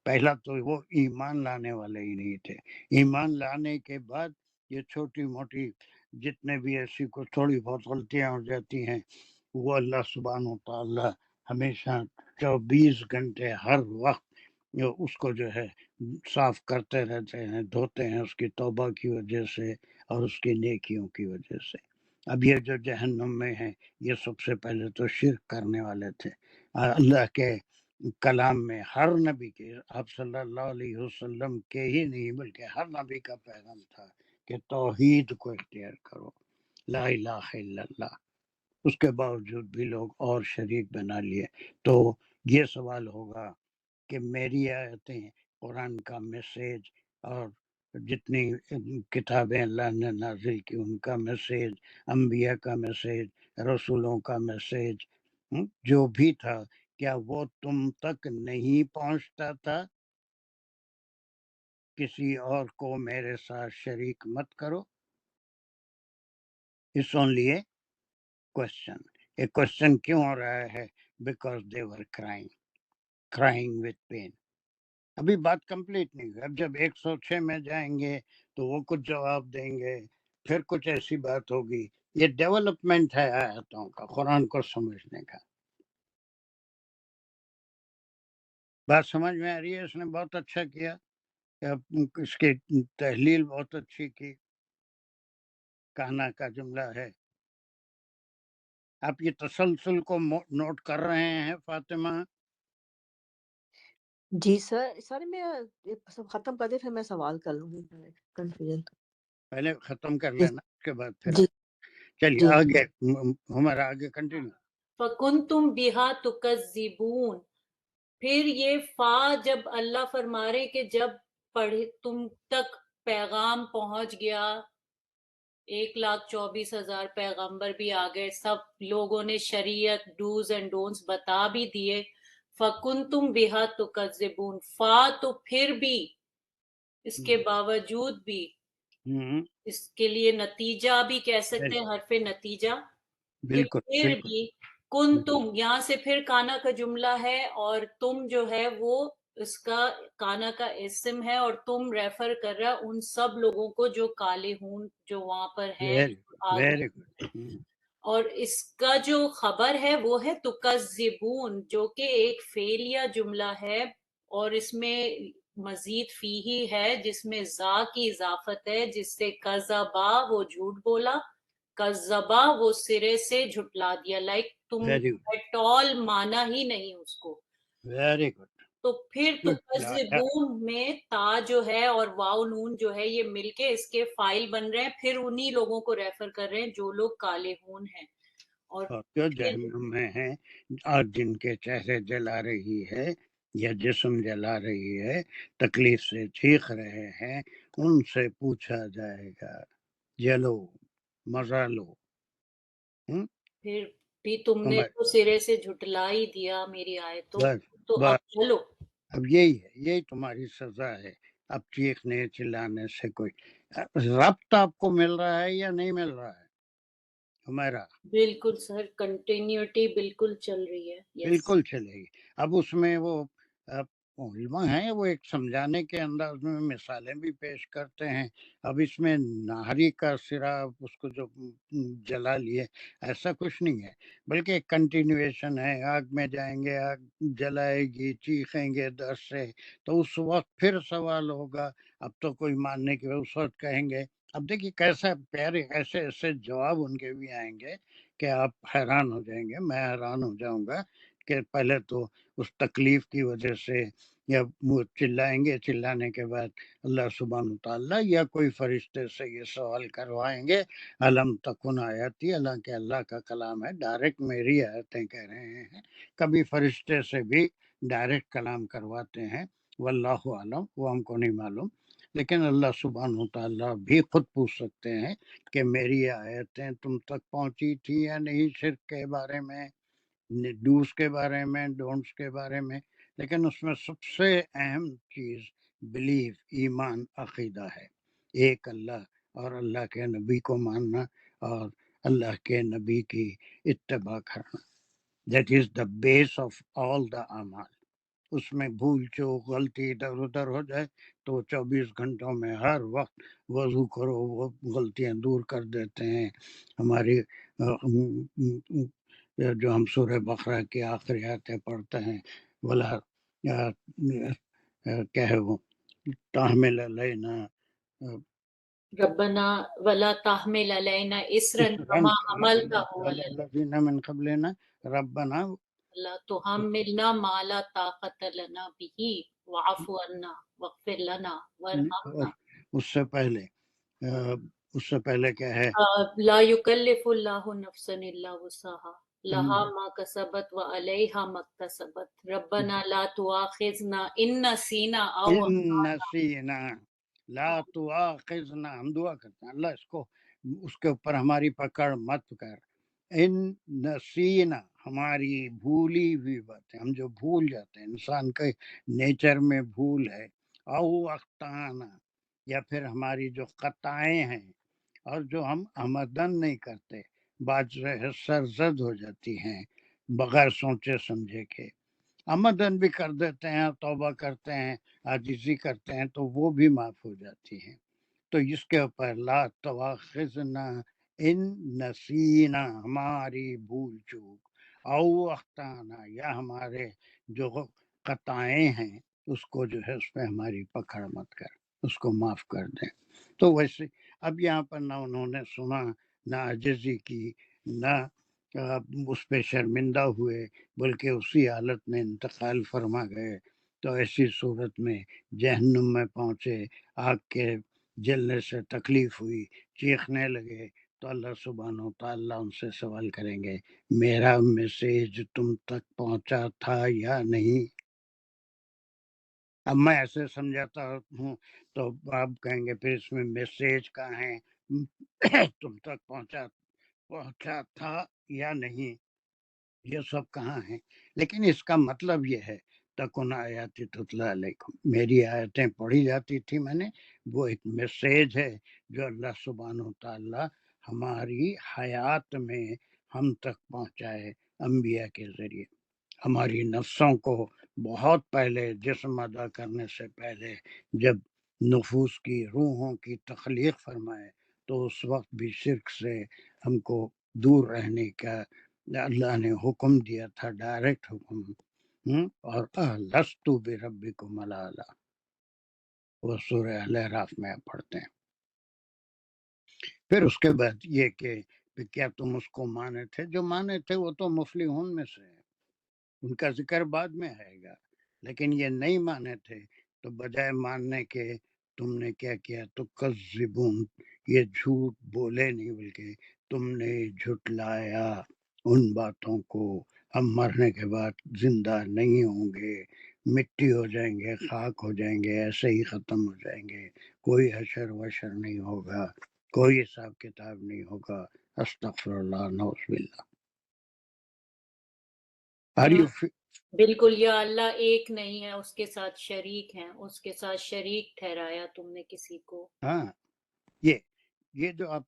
پہلا تو وہ ایمان لانے والے ہی نہیں تھے. ایمان لانے کے بعد یہ چھوٹی موٹی جتنے بھی ایسی کو تھوڑی بہت غلطیاں ہو جاتی ہیں، وہ اللہ سبحانہ و تعالی ہمیشہ 24 گھنٹے ہر وقت اس کو جو ہے صاف کرتے رہتے ہیں، دھوتے ہیں اس کی توبہ کی وجہ سے اور اس کی نیکیوں کی وجہ سے. اب یہ جو جہنم میں ہیں، یہ سب سے پہلے تو شرک کرنے والے تھے. اللہ کے کلام میں ہر نبی کے، آپ صلی اللہ علیہ وسلم کے ہی نہیں بلکہ ہر نبی کا پیغام تھا کہ توحید کو اختیار کرو، لا الہ الا اللہ. اس کے باوجود بھی لوگ اور شریک بنا لیے. تو یہ سوال ہوگا کہ میری آیتیں، قرآن کا میسیج اور جتنی کتابیں اللہ نے نازل کی ان کا میسیج، انبیاء کا میسیج، رسولوں کا میسیج، جو بھی تھا، کیا وہ تم تک نہیں پہنچتا تھا؟ کسی اور کو میرے ساتھ شریک مت کرو. It's only a question. ایک کوشچن کیوں ہو رہا ہے؟ Because they were crying with pain. ابھی بات کمپلیٹ نہیں ہوئی. اب جب 106 میں جائیں گے تو وہ کچھ جواب دیں گے، پھر کچھ ایسی بات ہوگی. یہ ڈیولپمنٹ ہے آیتوں کا، قرآن کو سمجھنے کا. بات سمجھ میں آ رہی ہے؟ اس نے بہت اچھا کیا، اس کی تحلیل بہت اچھی کی. کہنا کا جملہ ہے. آپ یہ تسلسل کو نوٹ کر رہے ہیں فاطمہ؟ جی سر میں سب ختم کر دے پھر میں سوال کر لوں گی. کنفیوژن پہلے ختم کر لینا، اس کے بعد پھر جی چلیے جی آگے. ہمارا آگے کنٹینیو. فَكُنْتُمْ بِهَا تُكَذِّبُونَ. پھر یہ فا جب اللہ فرما رہے کہ جب تم تک پیغام پہنچ گیا، 1,24,000 پیغمبر بھی آ گئے، سب لوگوں نے شریعت ڈوز اینڈ ڈونٹس بتا بھی دیے. فَكُنْتُمْ بِهَا تُكَذِّبُونَ. فا تو پھر بھی، اس کے باوجود بھی، اس کے لیے نتیجہ بھی کہہ سکتے ہیں، حرف نتیجہ کہ بالکل پھر بھی کن تم، یہاں سے پھر کانا کا جملہ ہے اور تم جو ہے وہ اس کا کانا کا اسم ہے، اور تم ریفر کر رہا ان سب لوگوں کو جو کالے ہون جو وہاں پر ہیں. Very good. اور اس کا جو خبر ہے وہ ہے تکذبون، جو کہ ایک فعلیہ جملہ ہے، اور اس میں مزید فیہی ہے جس میں زا کی اضافت ہے، جس سے کذبا وہ جھوٹ بولا، کذبا وہ سرے سے جھٹلا دیا. لائک تم ایٹ آل مانا ہی نہیں اس کو. Very good. تو پھر تکذبون میں تا جو ہے اور واو نون جو ہے یہ مل کے اس کے فائل بن رہے ہیں، پھر انہی لوگوں کو ریفر کر رہے ہیں جو لوگ کالے ہون ہیں اور جو جہنم میں ہیں، اور جن کے چہرے جلا رہی ہے یا جسم جلا رہی ہے، تکلیف سے چیخ رہے ہیں، ان سے پوچھا جائے گا جلو مزہ لو. پھر بھی تم نے تو سرے سے جھٹلا ہی دیا میری آیتوں تو اب چلو. اب یہی تمہاری سزا ہے. اب چیخنے چلانے سے کوئی ربط آپ کو مل رہا ہے یا نہیں مل رہا ہے ہمارا؟ بالکل سر، کنٹینیوٹی بالکل چل رہی ہے. بالکل چلے گی. اب اس میں وہ علماء ہیں، وہ ایک سمجھانے کے انداز میں مثالیں بھی پیش کرتے ہیں. اب اس میں نہری کا سرا اس کو جو جلا لیے، ایسا کچھ نہیں ہے، بلکہ ایک کنٹینویشن ہے. آگ میں جائیں گے، آگ جلائے گی، چیخیں گے درد سے، تو اس وقت پھر سوال ہوگا. اب تو کوئی ماننے کے اس وقت کہیں گے. اب دیکھیے کیسا پیارے ایسے ایسے جواب ان کے بھی آئیں گے کہ آپ حیران ہو جائیں گے، میں حیران ہو جاؤں گا کہ پہلے تو اس تکلیف کی وجہ سے یا وہ چلائیں گے، چلانے کے بعد اللہ سبحانہ تعالیٰ یا کوئی فرشتے سے یہ سوال کروائیں گے علم تکن آیاتی. حالانکہ اللہ کا کلام ہے، ڈائریکٹ میری آیتیں کہہ رہے ہیں. کبھی فرشتے سے بھی ڈائریکٹ کلام کرواتے ہیں، واللہ عالم، وہ ہم کو نہیں معلوم. لیکن اللہ سبحانہ تعالیٰ بھی خود پوچھ سکتے ہیں کہ میری آیتیں تم تک پہنچی تھی یا نہیں، شرک کے بارے میں، ڈوز کے بارے میں، ڈونٹس کے بارے میں. لیکن اس میں سب سے اہم چیز بلیف، ایمان، عقیدہ ہے. ایک اللہ اور اللہ کے نبی کو ماننا اور اللہ کے نبی کی اتباع کرنا. That is the base of all the اعمال. اس میں بھول چوک غلطی ادھر ادھر ہو جائے تو 24 گھنٹوں میں ہر وقت وضو کرو، وہ غلطیاں دور کر دیتے ہیں. ہماری جو ہم سورہ بقرہ کی آخری آیتیں پڑھتے ہیں، ولا کیا ہے وہ تحمل علینا ربنا ولا تحمل علینا اسرا کما حملته علی الذین من قبلنا ربنا لا تحملنا ما لا طاقت لنا به واعف عنا واغفر لنا وارحمنا. اس سے پہلے کیا ہے؟ لا یکلف اللہ نفسا الا وسعها لها ما کسبت وعلیہا ما اکتسبت ربنا لا تؤاخذنا ان نسینا او نسینا لا تؤاخذنا. ہم دعا کرتے ہیں اللہ اس کے اوپر ہماری پکڑ مت کر. ان نسینا ہماری بھولی ہوئی باتیں، ہم جو بھول جاتے ہیں، انسان کے نیچر میں بھول ہے. او اخطانا، یا پھر ہماری جو خطائیں ہیں اور جو ہم آمدن نہیں کرتے، بات جو ہے سرزد ہو جاتی ہیں بغیر سوچے سمجھے کے. آمدن بھی کر دیتے ہیں، توبہ کرتے ہیں، عاجزی کرتے ہیں تو وہ بھی معاف ہو جاتی ہیں. تو اس کے اوپر لا تواخذنا ان نسینا، ہماری بھول چوک، او اخطانا، یا ہمارے جو خطائیں ہیں اس کو جو ہے اس پہ ہماری پکڑ مت کر، اس کو معاف کر دیں. تو ویسے اب یہاں پر نہ انہوں نے سنا، نہ عاجزی کی، نہ اس پہ شرمندہ ہوئے، بلکہ اسی حالت میں انتقال فرما گئے. تو ایسی صورت میں جہنم میں پہنچے، آگ کے جلنے سے تکلیف ہوئی، چیخنے لگے، تو اللہ سبحانہ و تعالیٰ ان سے سوال کریں گے میرا میسیج تم تک پہنچا تھا یا نہیں؟ اب میں ایسے سمجھاتا ہوں تو آپ کہیں گے پھر اس میں میسیج کہاں ہے، تم تک پہنچا تھا یا نہیں، یہ سب کہاں ہیں؟ لیکن اس کا مطلب یہ ہے تکن آیاتی تتلی علیکم، میری آیتیں پڑھی جاتی تھی، میں نے وہ ایک میسیج ہے جو اللہ سبحانہ و تعالیٰ ہماری حیات میں ہم تک پہنچائے انبیاء کے ذریعے. ہماری نفسوں کو بہت پہلے جسم ادا کرنے سے پہلے جب نفوس کی روحوں کی تخلیق فرمائے تو اس وقت بھی شرک سے ہم کو دور رہنے کا اللہ نے حکم دیا تھا، ڈائریکٹ حکم. اور لست بربکم الاعلی، وہ سورہ الاعراف میں آپ پڑھتے ہیں. پھر اس کے بعد یہ کہ کیا تم اس کو مانے تھے؟ جو مانے تھے وہ تو مفلحون میں سے ہیں، ان کا ذکر بعد میں آئے گا. لیکن یہ نہیں مانے تھے تو بجائے ماننے کے تم نے کیا کیا؟ تو کذبون، یہ جھوٹ بولے نہیں بلکہ تم نے جھٹلایا ان باتوں کو. ہم مرنے کے بعد زندہ نہیں ہوں گے، مٹی ہو جائیں گے، خاک ہو جائیں گے، ایسے ہی ختم ہو جائیں گے، کوئی حشر وشر نہیں ہوگا، کوئی حساب کتاب نہیں ہوگا. استغفر اللہ، نعوذ باللہ. بالکل، یا اللہ ایک نہیں ہے، اس کے ساتھ شریک ہیں، اس کے ساتھ شریک ٹھہرایا تم نے کسی کو. ہاں، یہ جو اب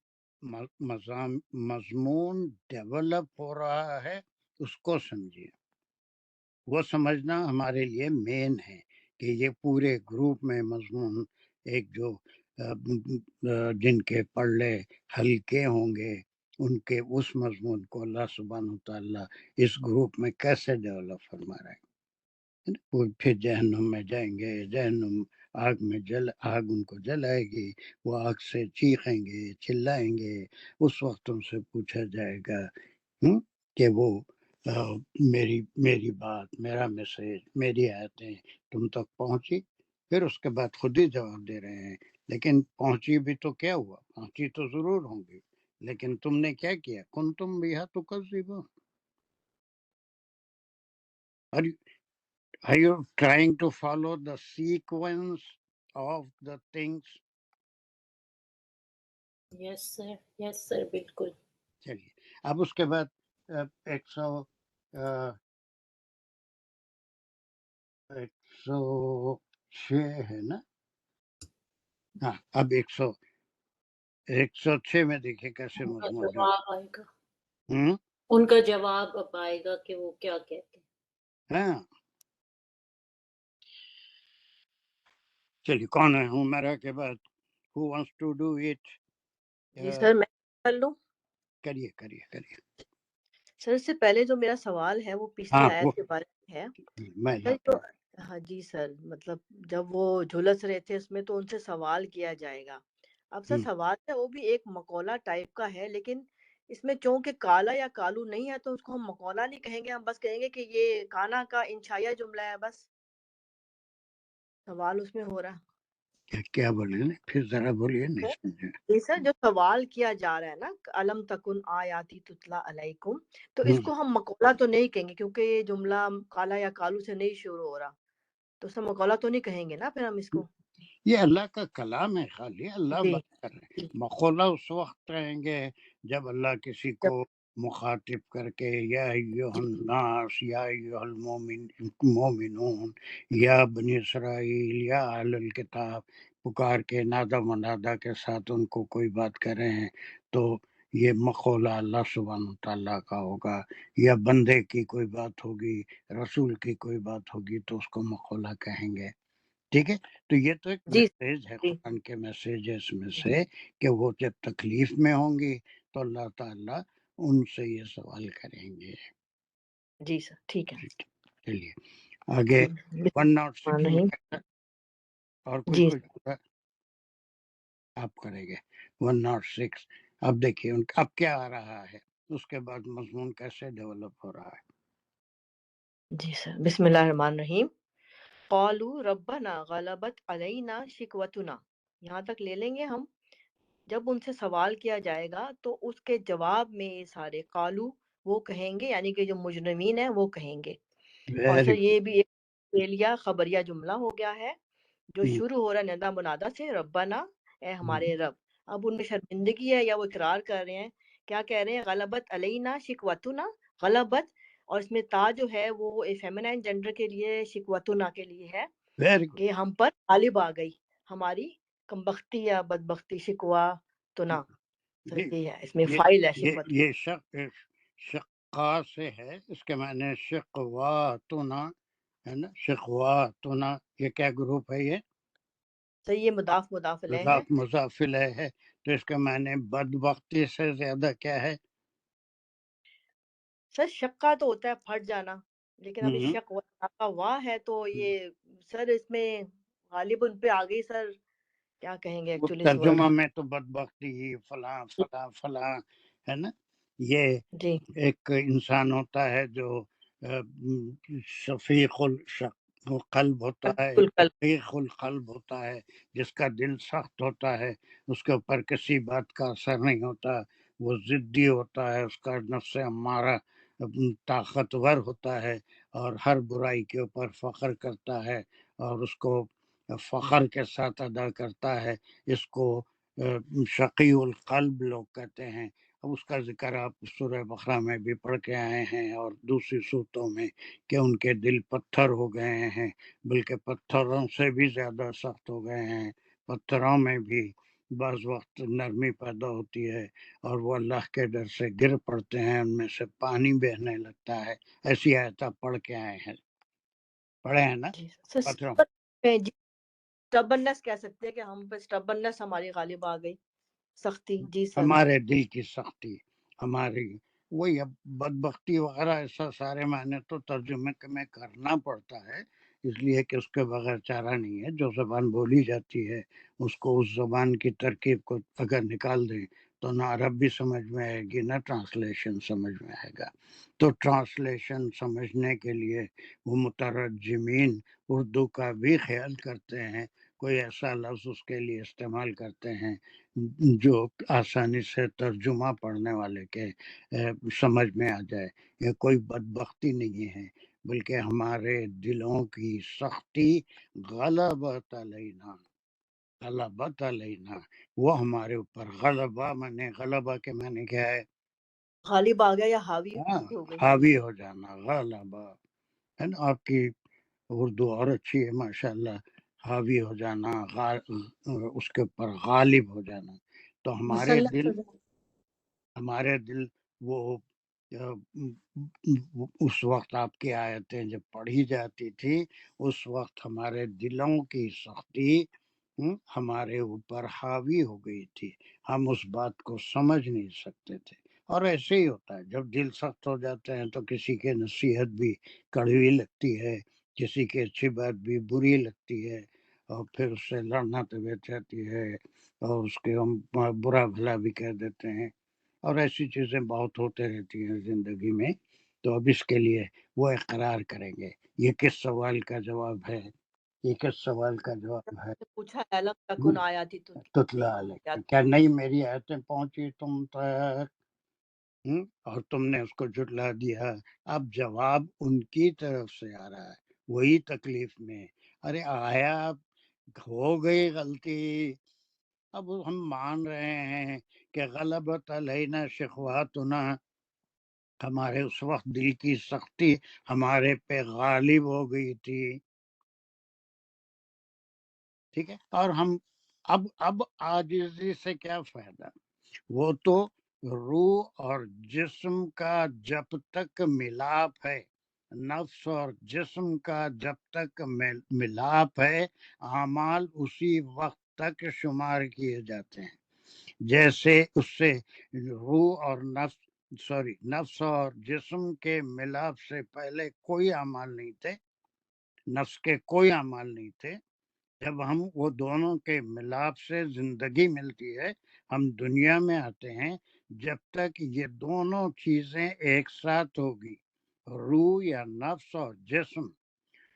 مضمون ڈیولپ ہو رہا ہے اس کو سمجھیے. وہ سمجھنا ہمارے لیے مین ہے کہ یہ پورے گروپ میں مضمون ایک جو جن کے پڑھے ہلکے ہوں گے ان کے اس مضمون کو اللہ سبحانہ تعالیٰ اس گروپ میں کیسے ڈیولپ فرما رہے ہیں. وہ پھر جہنم میں جائیں گے، جہنم آگ میں آگ ان کو جلائے گی، وہ آگ سے چیخیں گے، چلائیں گے. اس وقت ان سے پوچھا جائے گا کہ وہ میری بات، میرا میسیج، میری آیتیں تم تک پہنچی؟ پھر اس کے بعد خود ہی جواب دے رہے ہیں لیکن پہنچی بھی تو کیا ہوا؟ پہنچی تو ضرور ہوں گی، لیکن تم نے کیا کیا؟ کنتم بہا تکذبون. Are you trying to follow the sequence of the things? Yes sir, yes sir, بالکل. چلیے اب اس کے بعد 106 ہے نا؟ ہاں، اب 106 میں دیکھیں کیسے مضمون جو جواب آئے گا، ہوں ان کا جواب اب آئے گا کہ وہ کیا کہتے ہیں۔ ہاں چلیے کون ہے ہمیرا کے بعد who wants to do it جی سر میں کر لوں؟ کریے کریے کریے سر اس سے پہلے جو میرا سوال ہے وہ پچھلی ہاں آیت کے بارے میں ہے میں سر جو ہاں جی سر مطلب جب وہ جھلس رہے تھے اس میں تو ان سے سوال کیا جائے گا. اب سر سوال ہے وہ بھی ایک مقولہ ٹائپ کا ہے لیکن اس میں چونکہ کالا یا کالو نہیں ہے تو اس کو ہم مقولہ نہیں کہیں گے، ہم بس کہیں گے کہ یہ کانا کا انشائیہ جملہ ہے. بس سوال اس میں ہو رہا ہے. کیا بولے پھر ذرا بولیے نہیں سمجھے. جی سر جو سوال کیا جا رہا ہے نا علم تکن آیاتی تتلا علیکم تو اس کو ہم مقولہ تو نہیں کہیں گے کیونکہ یہ جملہ کالا یا کالو سے نہیں شروع ہو رہا تو اس میں مقولہ تو نہیں کہیں گے نا پھر ہم اس کو. یہ اللہ کا کلام ہے، خالی اللہ جی بات کر رہے ہیں. مقولہ اس وقت کہیں گے جب اللہ کسی کو مخاطب کر کے یا ایھا الناس یا ایھا المؤمنون یا بنی اسرائیل یا اہل الکتاب پکار کے نادہ منادہ کے ساتھ ان کو کوئی بات کر رہے ہیں تو یہ مقولہ اللہ سبحانہ تعالیٰ کا ہوگا. یا بندے کی کوئی بات ہوگی، رسول کی کوئی بات ہوگی تو اس کو مقولہ کہیں گے. ٹھیک ہے، تو یہ تو ایک میسیج ہے قرآن کے میسیجز میں سے کہ وہ جب تکلیف میں ہوں گی تو اللہ تعالیٰ ان سے یہ سوال کریں گے. جی سر ٹھیک ہے. چلیے آگے 106 نہیں اور کوئی آپ کریں گے 106. اب دیکھیے اب کیا آ رہا ہے، اس کے بعد مضمون کیسے ڈیولپ ہو رہا ہے. جی سر بسم اللہ الرحمن الرحیم. قالوا ربنا غلبت علینا شقوتنا، یہاں تک لے لیں گے ہم. جب ان سے سوال کیا جائے گا تو اس کے جواب میں یہ سارے قالو وہ کہیں گے یعنی کہ جو مجرمین ہیں وہ کہیں گے. اور سر یہ بھی ایک فعلیہ خبریہ جملہ ہو گیا ہے جو شروع ہو رہا ہے ندا منادہ سے ربنا اے ہمارے رب. اب ان میں شرمندگی ہے یا وہ اقرار کر رہے ہیں، کیا کہہ رہے ہیں؟ غلبت علینا شقوتنا، غلبت اور اس میں تا جو ہے وہ فیمینائن جینڈر کے لیے شقوتنا کے لیے ہے کہ ہم پر غالب آ گئی ہماری کمبختی یا بدبختی. شکوا تنا یہ ہے، اس میں فائل ہے شکوت. یہ شقا سے ہے، اس کے معنی شقواتنا ہے نا. شقواتنا یہ کیا گروپ ہے؟ یہ تو یہ مضاف الیہ ہے. مضاف الیہ ہے تو اس کے معنی بدبختی سے زیادہ کیا ہے؟ سر شقہ تو ہوتا ہے پھٹ جانا، لیکن ابھی شق کا وا ہے تو یہ سر اس میں غالب ان پہ آ گئی. سر کیا کہیں گے ایکچولی اس ورڈ ترجمہ میں تو بدبختی ہی فلاں فلاں فلاں ہے نا. یہ ایک انسان ہوتا ہے جو شفیق القلب ہوتا ہے، شفیق القلب ہوتا ہے، جس کا دل سخت ہوتا ہے، اس کے اوپر کسی بات کا اثر نہیں ہوتا، وہ ضدی ہوتا ہے، اس کا نفس امارہ طاقتور ہوتا ہے اور ہر برائی کے اوپر فخر کرتا ہے اور اس کو فخر کے ساتھ ادا کرتا ہے. اس کو شقی القلب لوگ کہتے ہیں. اب اس کا ذکر آپ سورہ بقرہ میں بھی پڑھ کے آئے ہیں اور دوسری صورتوں میں کہ ان کے دل پتھر ہو گئے ہیں، بلکہ پتھروں سے بھی زیادہ سخت ہو گئے ہیں. پتھروں میں بھی بعض وقت نرمی پیدا ہوتی ہے اور وہ اللہ کے ڈر سے گر پڑتے ہیں، ان میں سے پانی بہنے لگتا ہے. ایسی آیت پڑھ کے آئے ہیں، پڑھے ہیں نا. پتھروں سٹبنس کہہ سکتے ہیں کہ ہم پہ سٹبنس ہماری غالب آ گئی، سختی. جی سر ہمارے دل کی سختی، ہماری وہی اب بدبختی وغیرہ ایسا سارے معنی تو ترجمے میں کرنا پڑتا ہے، اس لیے کہ اس کے بغیر چارہ نہیں ہے. جو زبان بولی جاتی ہے اس کو اس زبان کی ترکیب کو اگر نکال دیں تو نہ عرب بھی سمجھ میں آئے گی نہ ٹرانسلیشن سمجھ میں آئے گا. تو ٹرانسلیشن سمجھنے کے لیے وہ مترجمین اردو کا بھی خیال کرتے ہیں، کوئی ایسا لفظ اس کے لیے استعمال کرتے ہیں جو آسانی سے ترجمہ پڑھنے والے کے سمجھ میں آ جائے. یہ کوئی بدبختی نہیں ہے بلکہ ہمارے دلوں کی سختی غلبت علینا، غلبت علینا وہ ہمارے اوپر. غلبہ معنی غلبہ کے معنی کیا ہے؟ غالب آ گیا یا حاوی ہو گئی. حاوی ہو جانا، غلبہ ہے نا. آپ کی اردو اور اچھی ہے ماشاءاللہ. حاوی ہو جانا، اس کے اوپر غالب ہو جانا. تو ہمارے دل وہ اس وقت آپ کی آیتیں جب پڑھی جاتی تھی اس وقت ہمارے دلوں کی سختی ہمارے اوپر حاوی ہو گئی تھی، ہم اس بات کو سمجھ نہیں سکتے تھے. اور ایسے ہی ہوتا ہے، جب دل سخت ہو جاتے ہیں تو کسی کی نصیحت بھی کڑوی لگتی ہے، کسی کی اچھی بات بھی بری لگتی ہے، اور پھر اس سے لڑنا طبیعت جاتی ہے اور اس کے ہم برا بھلا بھی کہہ دیتے ہیں، اور ایسی چیزیں بہت ہوتے رہتی ہیں زندگی میں. تو اب اس کے لیے وہ اقرار کریں گے. یہ کس سوال کا جواب ہے؟ یہ کس سوال کا جواب ہے؟ پوچھا علم تکن آیاتی تتلا علیکم، کیا نہیں میری آیتیں پہنچی تم تک اور تم نے اس کو جھٹلا دیا؟ اب جواب ان کی طرف سے آ رہا ہے، وہی تکلیف میں. ارے آیا ہو گئی غلطی، اب ہم مان رہے ہیں کہ غلبت علینا شقواتنا، ہمارے اس وقت دل کی سختی ہمارے پہ غالب ہو گئی تھی. ٹھیک ہے، اور ہم اب عاجزی سے کیا فائدہ؟ وہ تو روح اور جسم کا جب تک ملاپ ہے، نفس اور جسم کا جب تک ملاپ ہے، اعمال اسی وقت تک شمار کیے جاتے ہیں. جیسے اس سے روح اور نفس اور جسم کے ملاپ سے پہلے کوئی اعمال نہیں تھے، نفس کے کوئی اعمال نہیں تھے. جب ہم وہ دونوں کے ملاپ سے زندگی ملتی ہے، ہم دنیا میں آتے ہیں، جب تک یہ دونوں چیزیں ایک ساتھ ہوگی، روح یا نفس اور جسم،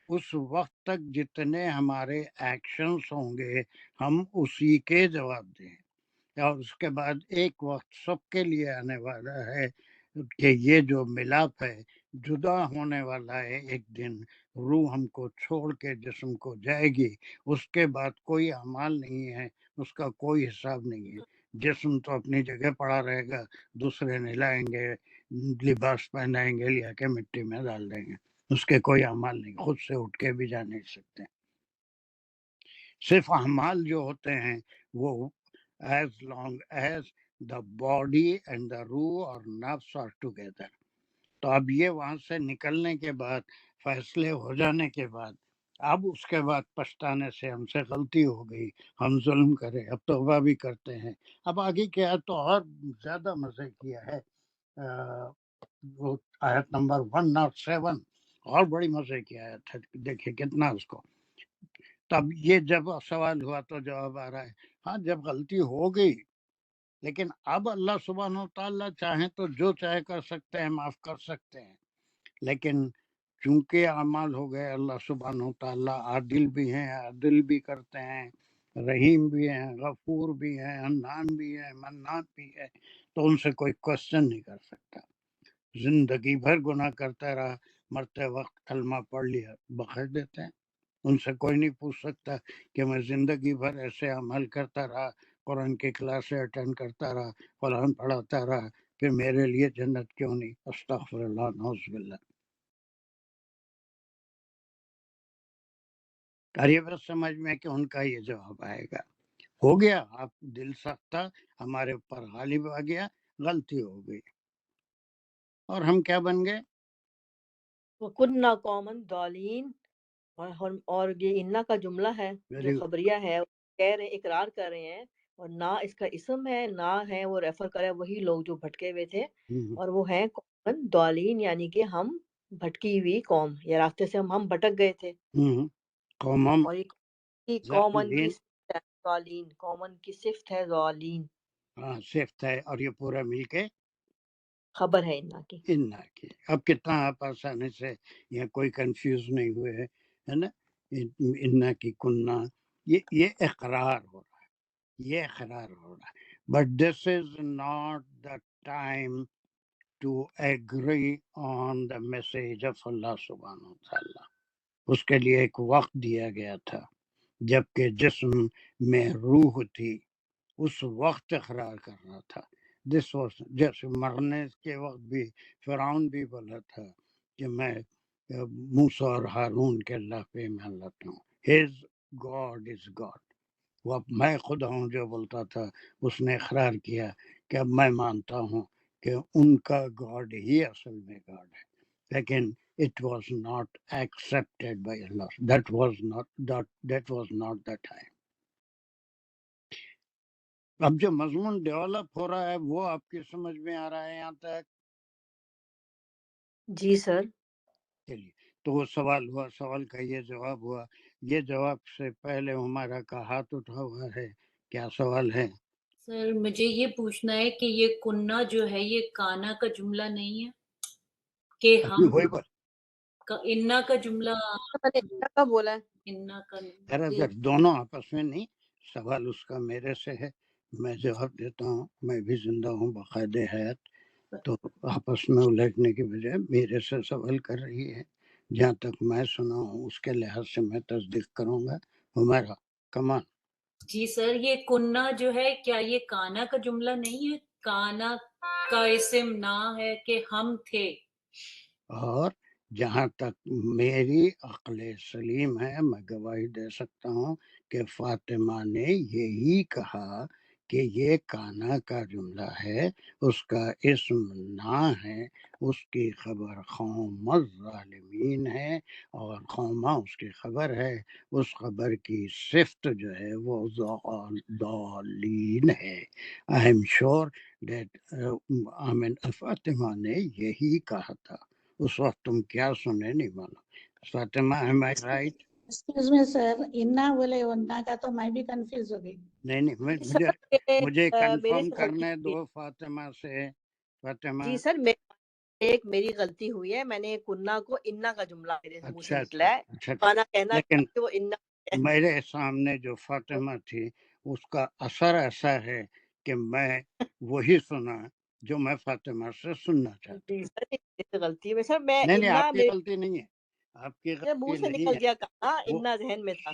اس وقت تک جتنے ہمارے ایکشنز ہوں گے ہم اسی کے جواب دیں. اور اس کے بعد ایک وقت سب کے لیے آنے والا ہے کہ یہ جو ملاپ ہے جدا ہونے والا ہے. ایک دن روح ہم کو چھوڑ کے جسم کو جائے گی، اس کے بعد کوئی اعمال نہیں ہے، اس کا کوئی حساب نہیں ہے. جسم تو اپنی جگہ پڑا رہے گا، دوسرے نہلائیں گے، لباس پہنائیں گے، لیا کے مٹی میں ڈال دیں گے، اس کے کوئی اعمال نہیں، خود سے اٹھ کے بھی جا نہیں سکتے. صرف اعمال جو ہوتے ہیں وہ as long as the body and the روح اور نفس are together. تو اب یہ وہاں سے نکلنے کے بعد، فیصلے ہو جانے کے بعد، اب اس کے بعد پچھتانے سے ہم سے غلطی ہو گئی، ہم ظلم کرے، اب توبہ بھی کرتے ہیں. اب آگے کیا تو اور زیادہ مزے کیا ہے، وہ آیت نمبر 107 اور بڑی مزے کی آیت ہے، دیکھیے کتنا اس کو. تب یہ جب سوال ہوا تو جواب آ رہا ہے، ہاں جب غلطی ہو گئی، لیکن اب اللہ سبحانہ و تعالیٰ چاہیں تو جو چاہے کر سکتے ہیں، معاف کر سکتے ہیں. لیکن چونکہ اعمال ہو گئے، اللہ سبحانہ و تعالیٰ عادل بھی ہیں، عادل بھی کرتے ہیں، رحیم بھی ہیں، غفور بھی ہیں، حنان بھی ہیں، منان بھی ہے، تو ان سے کوئی کوشچن نہیں کر سکتا. زندگی بھر گناہ کرتا رہا، مرتے وقت کلمہ پڑھ لیا، بخش دیتے ہیں. ان سے کوئی نہیں پوچھ سکتا کہ میں زندگی بھر ایسے عمل کرتا رہا، قرآن کی کلاسیں اٹینڈ کرتا رہا، قرآن پڑھاتا رہا، پھر میرے لیے جنت کیوں نہیں؟ استغفر اللہ، نعوذ باللہ. یہ بس سمجھ میں کہ ان کا یہ جواب آئے گا. ہو گیا، آپ دل سخت تھا، ہمارے اوپر غالب آ گیا، غلطی ہو گئی، اور ہم کیا بن گئے؟ وَكُنَّا قَوْمًا ضَالِينَ. اور یہ انا کا جملہ ہے جو خبریہ ہے، کہہ رہے اقرار کر رہے ہیں، اور نہ اس کا اسم ہے نہ ہے وہ ریفر کرے وہی لوگ جو بھٹکے ہوئے تھے، اور وہ ہیں قومن ضالین، یعنی کہ ہم بھٹکی ہوئی قوم، یا راستے سے ہم بھٹک گئے تھے. اور یہ قومن کی صفت ہے ضالین، قومن کی صفت ہے ضالین، ہاں صفت ہے، اور یہ پورا مل کے خبر ہے انا کی. انا کی. اب کتنا آپ آسانی سے یہ کوئی کنفیوز نہیں ہوئے ہے نا، انا کی کننا، یہ اقرار ہو رہا ہے، یہ اقرار ہو رہا ہے. But this is not the time to agree on the message of Allah سبحانہ و تعالیٰ. اس کے لیے ایک وقت دیا گیا تھا، جبکہ جسم میں روح تھی، اس وقت اقرار کرنا تھا. جیسے مرنے کے وقت بھی فرعون بھی بولا تھا کہ میں موسیٰ اور ہارون کے اللہ پہ ایمان لاتا ہوں. His God is God. وہ میں خدا ہوں جو بولتا تھا اس نے اقرار کیا کہ اب میں مانتا ہوں کہ ان کا گاڈ ہی اصل میں گاڈ ہے، لیکن it was not accepted by Allah. That was not the time. اب جو مضمون ڈیولپ ہو رہا ہے وہ آپ کی سمجھ میں آ رہا ہے یہاں تک؟ جی سر. چلیے، تو وہ سوال ہوا، سوال کا یہ جواب ہوا. یہ جواب سے پہلے ہمارا کا ہاتھ اٹھا ہوا ہے، کیا سوال ہے؟ سر مجھے یہ پوچھنا ہے کہ یہ کننا جو ہے یہ کانا کا جملہ نہیں ہے کہ ہم انا کا جملہ کا بولا ہے، انا کا اگر دونوں آپس میں نہیں، سوال اس کا میرے سے ہے، میں جواب دیتا ہوں. میں بھی زندہ ہوں باقاعدہ حیات، تو آپس میں الجھنے کی بجائے میرے سے سوال کر رہی ہے. جہاں تک میں سنا ہوں اس کے لحاظ سے میں تصدیق کروں گا. ہمارا کمان. جی سر، یہ کننا جو ہے کیا یہ کانا کا جملہ نہیں ہے؟ کانا کا اسم نہ ہے کہ ہم تھے. اور جہاں تک میری عقل سلیم ہے میں گواہی دے سکتا ہوں کہ فاطمہ نے یہی کہا کہ یہ کانا کا جملہ ہے، اس کا اسم نہ ہے، اس کی خبر قوم الظالمین ہے، اور قومہ اس کی خبر ہے. اس خبر کی صفت جو ہے وہ ضالین ہے. I am sure that Fatima نے یہی کہا تھا. اس وقت تم کیا سنے نہیں معلوم. Fatima am I right؟ Excuse me sir, انا بولے انا کا تو میں بھی کنفیوز ہو گئی. نہیں مجھے کنفرم کرنے دو فاطمہ سے. فاطمہ جی سر، ایک میری غلطی ہوئی ہے، میں نے کننا کو انا کا جملہ میرے منہ سے نکلا ہے. کھانا کہنا لیکن وہ انا میرے سامنے جو فاطمہ تھی اس کا اثر ایسا ہے کہ میں وہی سنا جو میں فاطمہ سے سننا چاہتا ہوں. سر غلطی ہے سر، میں نہیں انا آپ کی غلطی نہیں ہے، آپ کی منہ غلطی سے نہیں نکل ہے. گیا، کہا انا ذہن میں تھا.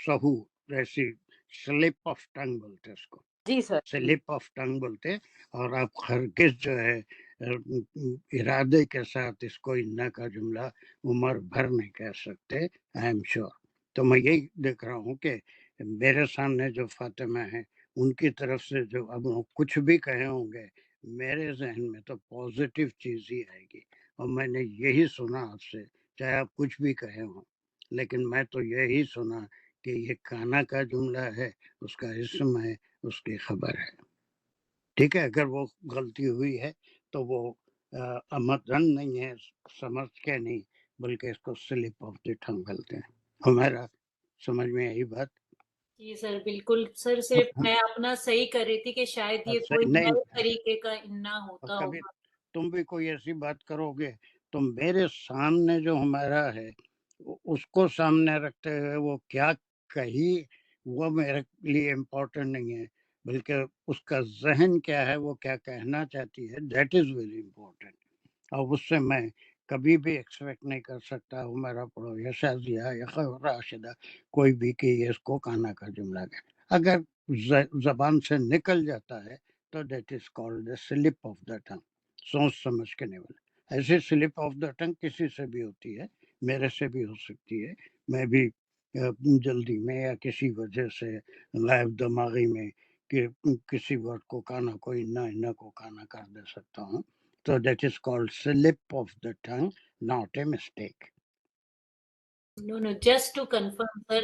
سہو ایسی سلپ آف ٹنگ بولتے اس کو. جی سر، سلپ آف ٹنگ بولتے. اور آپ ہرگز جو ہے ارادے کے ساتھ اس کو انا کا جملہ عمر بھر نہیں کہہ سکتے. I am sure. تو میں یہی دیکھ رہا ہوں کہ میرے سامنے جو فاطمہ ہیں ان کی طرف سے جو اب کچھ بھی کہے ہوں گے میرے ذہن میں تو پازیٹیو چیز ہی آئے گی، اور میں نے یہی سنا آپ سے، چاہے آپ کچھ بھی کہے ہوں، لیکن میں تو یہی سنا کہ یہ کانا کا جملہ ہے، اس کا اسم ہے، اس کی خبر ہے. ٹھیک ہے، اگر وہ غلطی ہوئی ہے تو وہ عمدن نہیں ہے، سمجھ کے نہیں، بلکہ اس کو سلپ آف دی ٹنگ بولتے ہیں. ہمارا سمجھ میں یہی بات. جی سر بالکل. سر صرف میں اپنا صحیح کر رہی تھی کہ شاید یہ کوئی نہیں، نئے طریقے کا انا ہوتا کبھی ہوگا. تم بھی کوئی ایسی بات کرو گے تو میرے سامنے جو ہمارا ہے اس کو سامنے رکھتے ہوئے وہ کیا کہی وہ میرے لیے امپورٹنٹ نہیں ہے، بلکہ اس کا ذہن کیا ہے، وہ کیا کہنا چاہتی ہے، دیٹ از ویری امپورٹنٹ. اور اس سے میں کبھی بھی ایکسپیکٹ نہیں کر سکتا ہوں میرا پڑھو یا شازیہ یا راشدہ کوئی بھی کہ یہ اس کو کانا کا جملہ ہے. اگر زبان سے نکل جاتا ہے تو that is called the slip of the tongue. سوچ سمجھ کے نہیں بولے. ایسی سلپ آف دا ٹنگ کسی سے بھی ہوتی ہے، میرے سے بھی ہو سکتی ہے. میں بھی جلدی میں یا کسی وجہ سے غائب دماغی میں کہ کسی ورڈ کو کانا کو انا کو کانا کر دے سکتا ہوں. So that is called slip of the tongue, not a mistake. No, just to confirm, sir.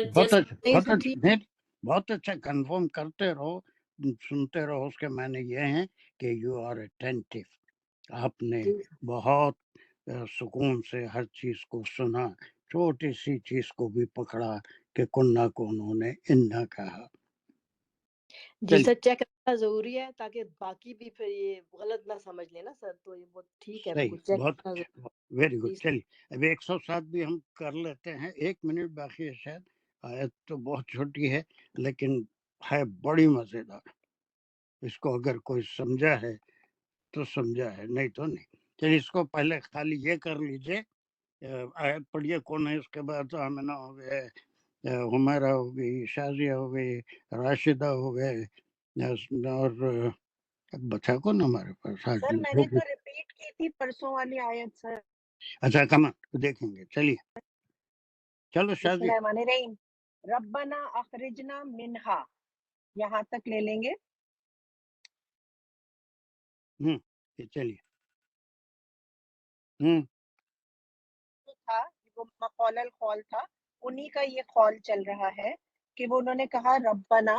بہت اچھا کنفرم کرتے رہو، سنتے رہو. اس کے معنی یہ ہیں کہ یو آر اٹینٹو. آپ نے بہت سکون سے ہر چیز کو سنا، چھوٹی سی چیز کو بھی پکڑا کہ کنہ کو انہوں نے انا کہا. جی سر، چیک کرنا ضروری ہے تاکہ باقی بھی پھر یہ غلط نہ سمجھ لیں نا سر. تو یہ بہت ٹھیک ہے، بہت ویری گڈ. چلیے اب 107 بھی ہم کر لیتے ہیں. 1 منٹ باقی ہے شاید. آیت تو بہت چھوٹی ہے لیکن ہے بڑی مزیدار. اس کو اگر کوئی سمجھا ہے تو سمجھا ہے، نہیں تو نہیں. چلیے اس کو پہلے خالی یہ کر لیجئے، آیت پڑھیے کون ہے. اس کے بعد آمنہ ہو گئے، ہمیرہ ہو گئی، شازیہ ہو گئی، راشدہ ہو گئے، اور بچا کون ہمارے پاس. سر میں نے تو ریپیٹ کی تھی پرسوں والی آیت سر. اچھا کمان دیکھیں گے. چلیے چلو بسم اللہ الرحمن الرحیم. ربنا اخرجنا منہا یہاں تک لے لیں گے. چلیے. تھا وہ مقول القول تھا، انہی کا یہ قول چل رہا ہے کہ وہ انہوں نے کہا ربنا،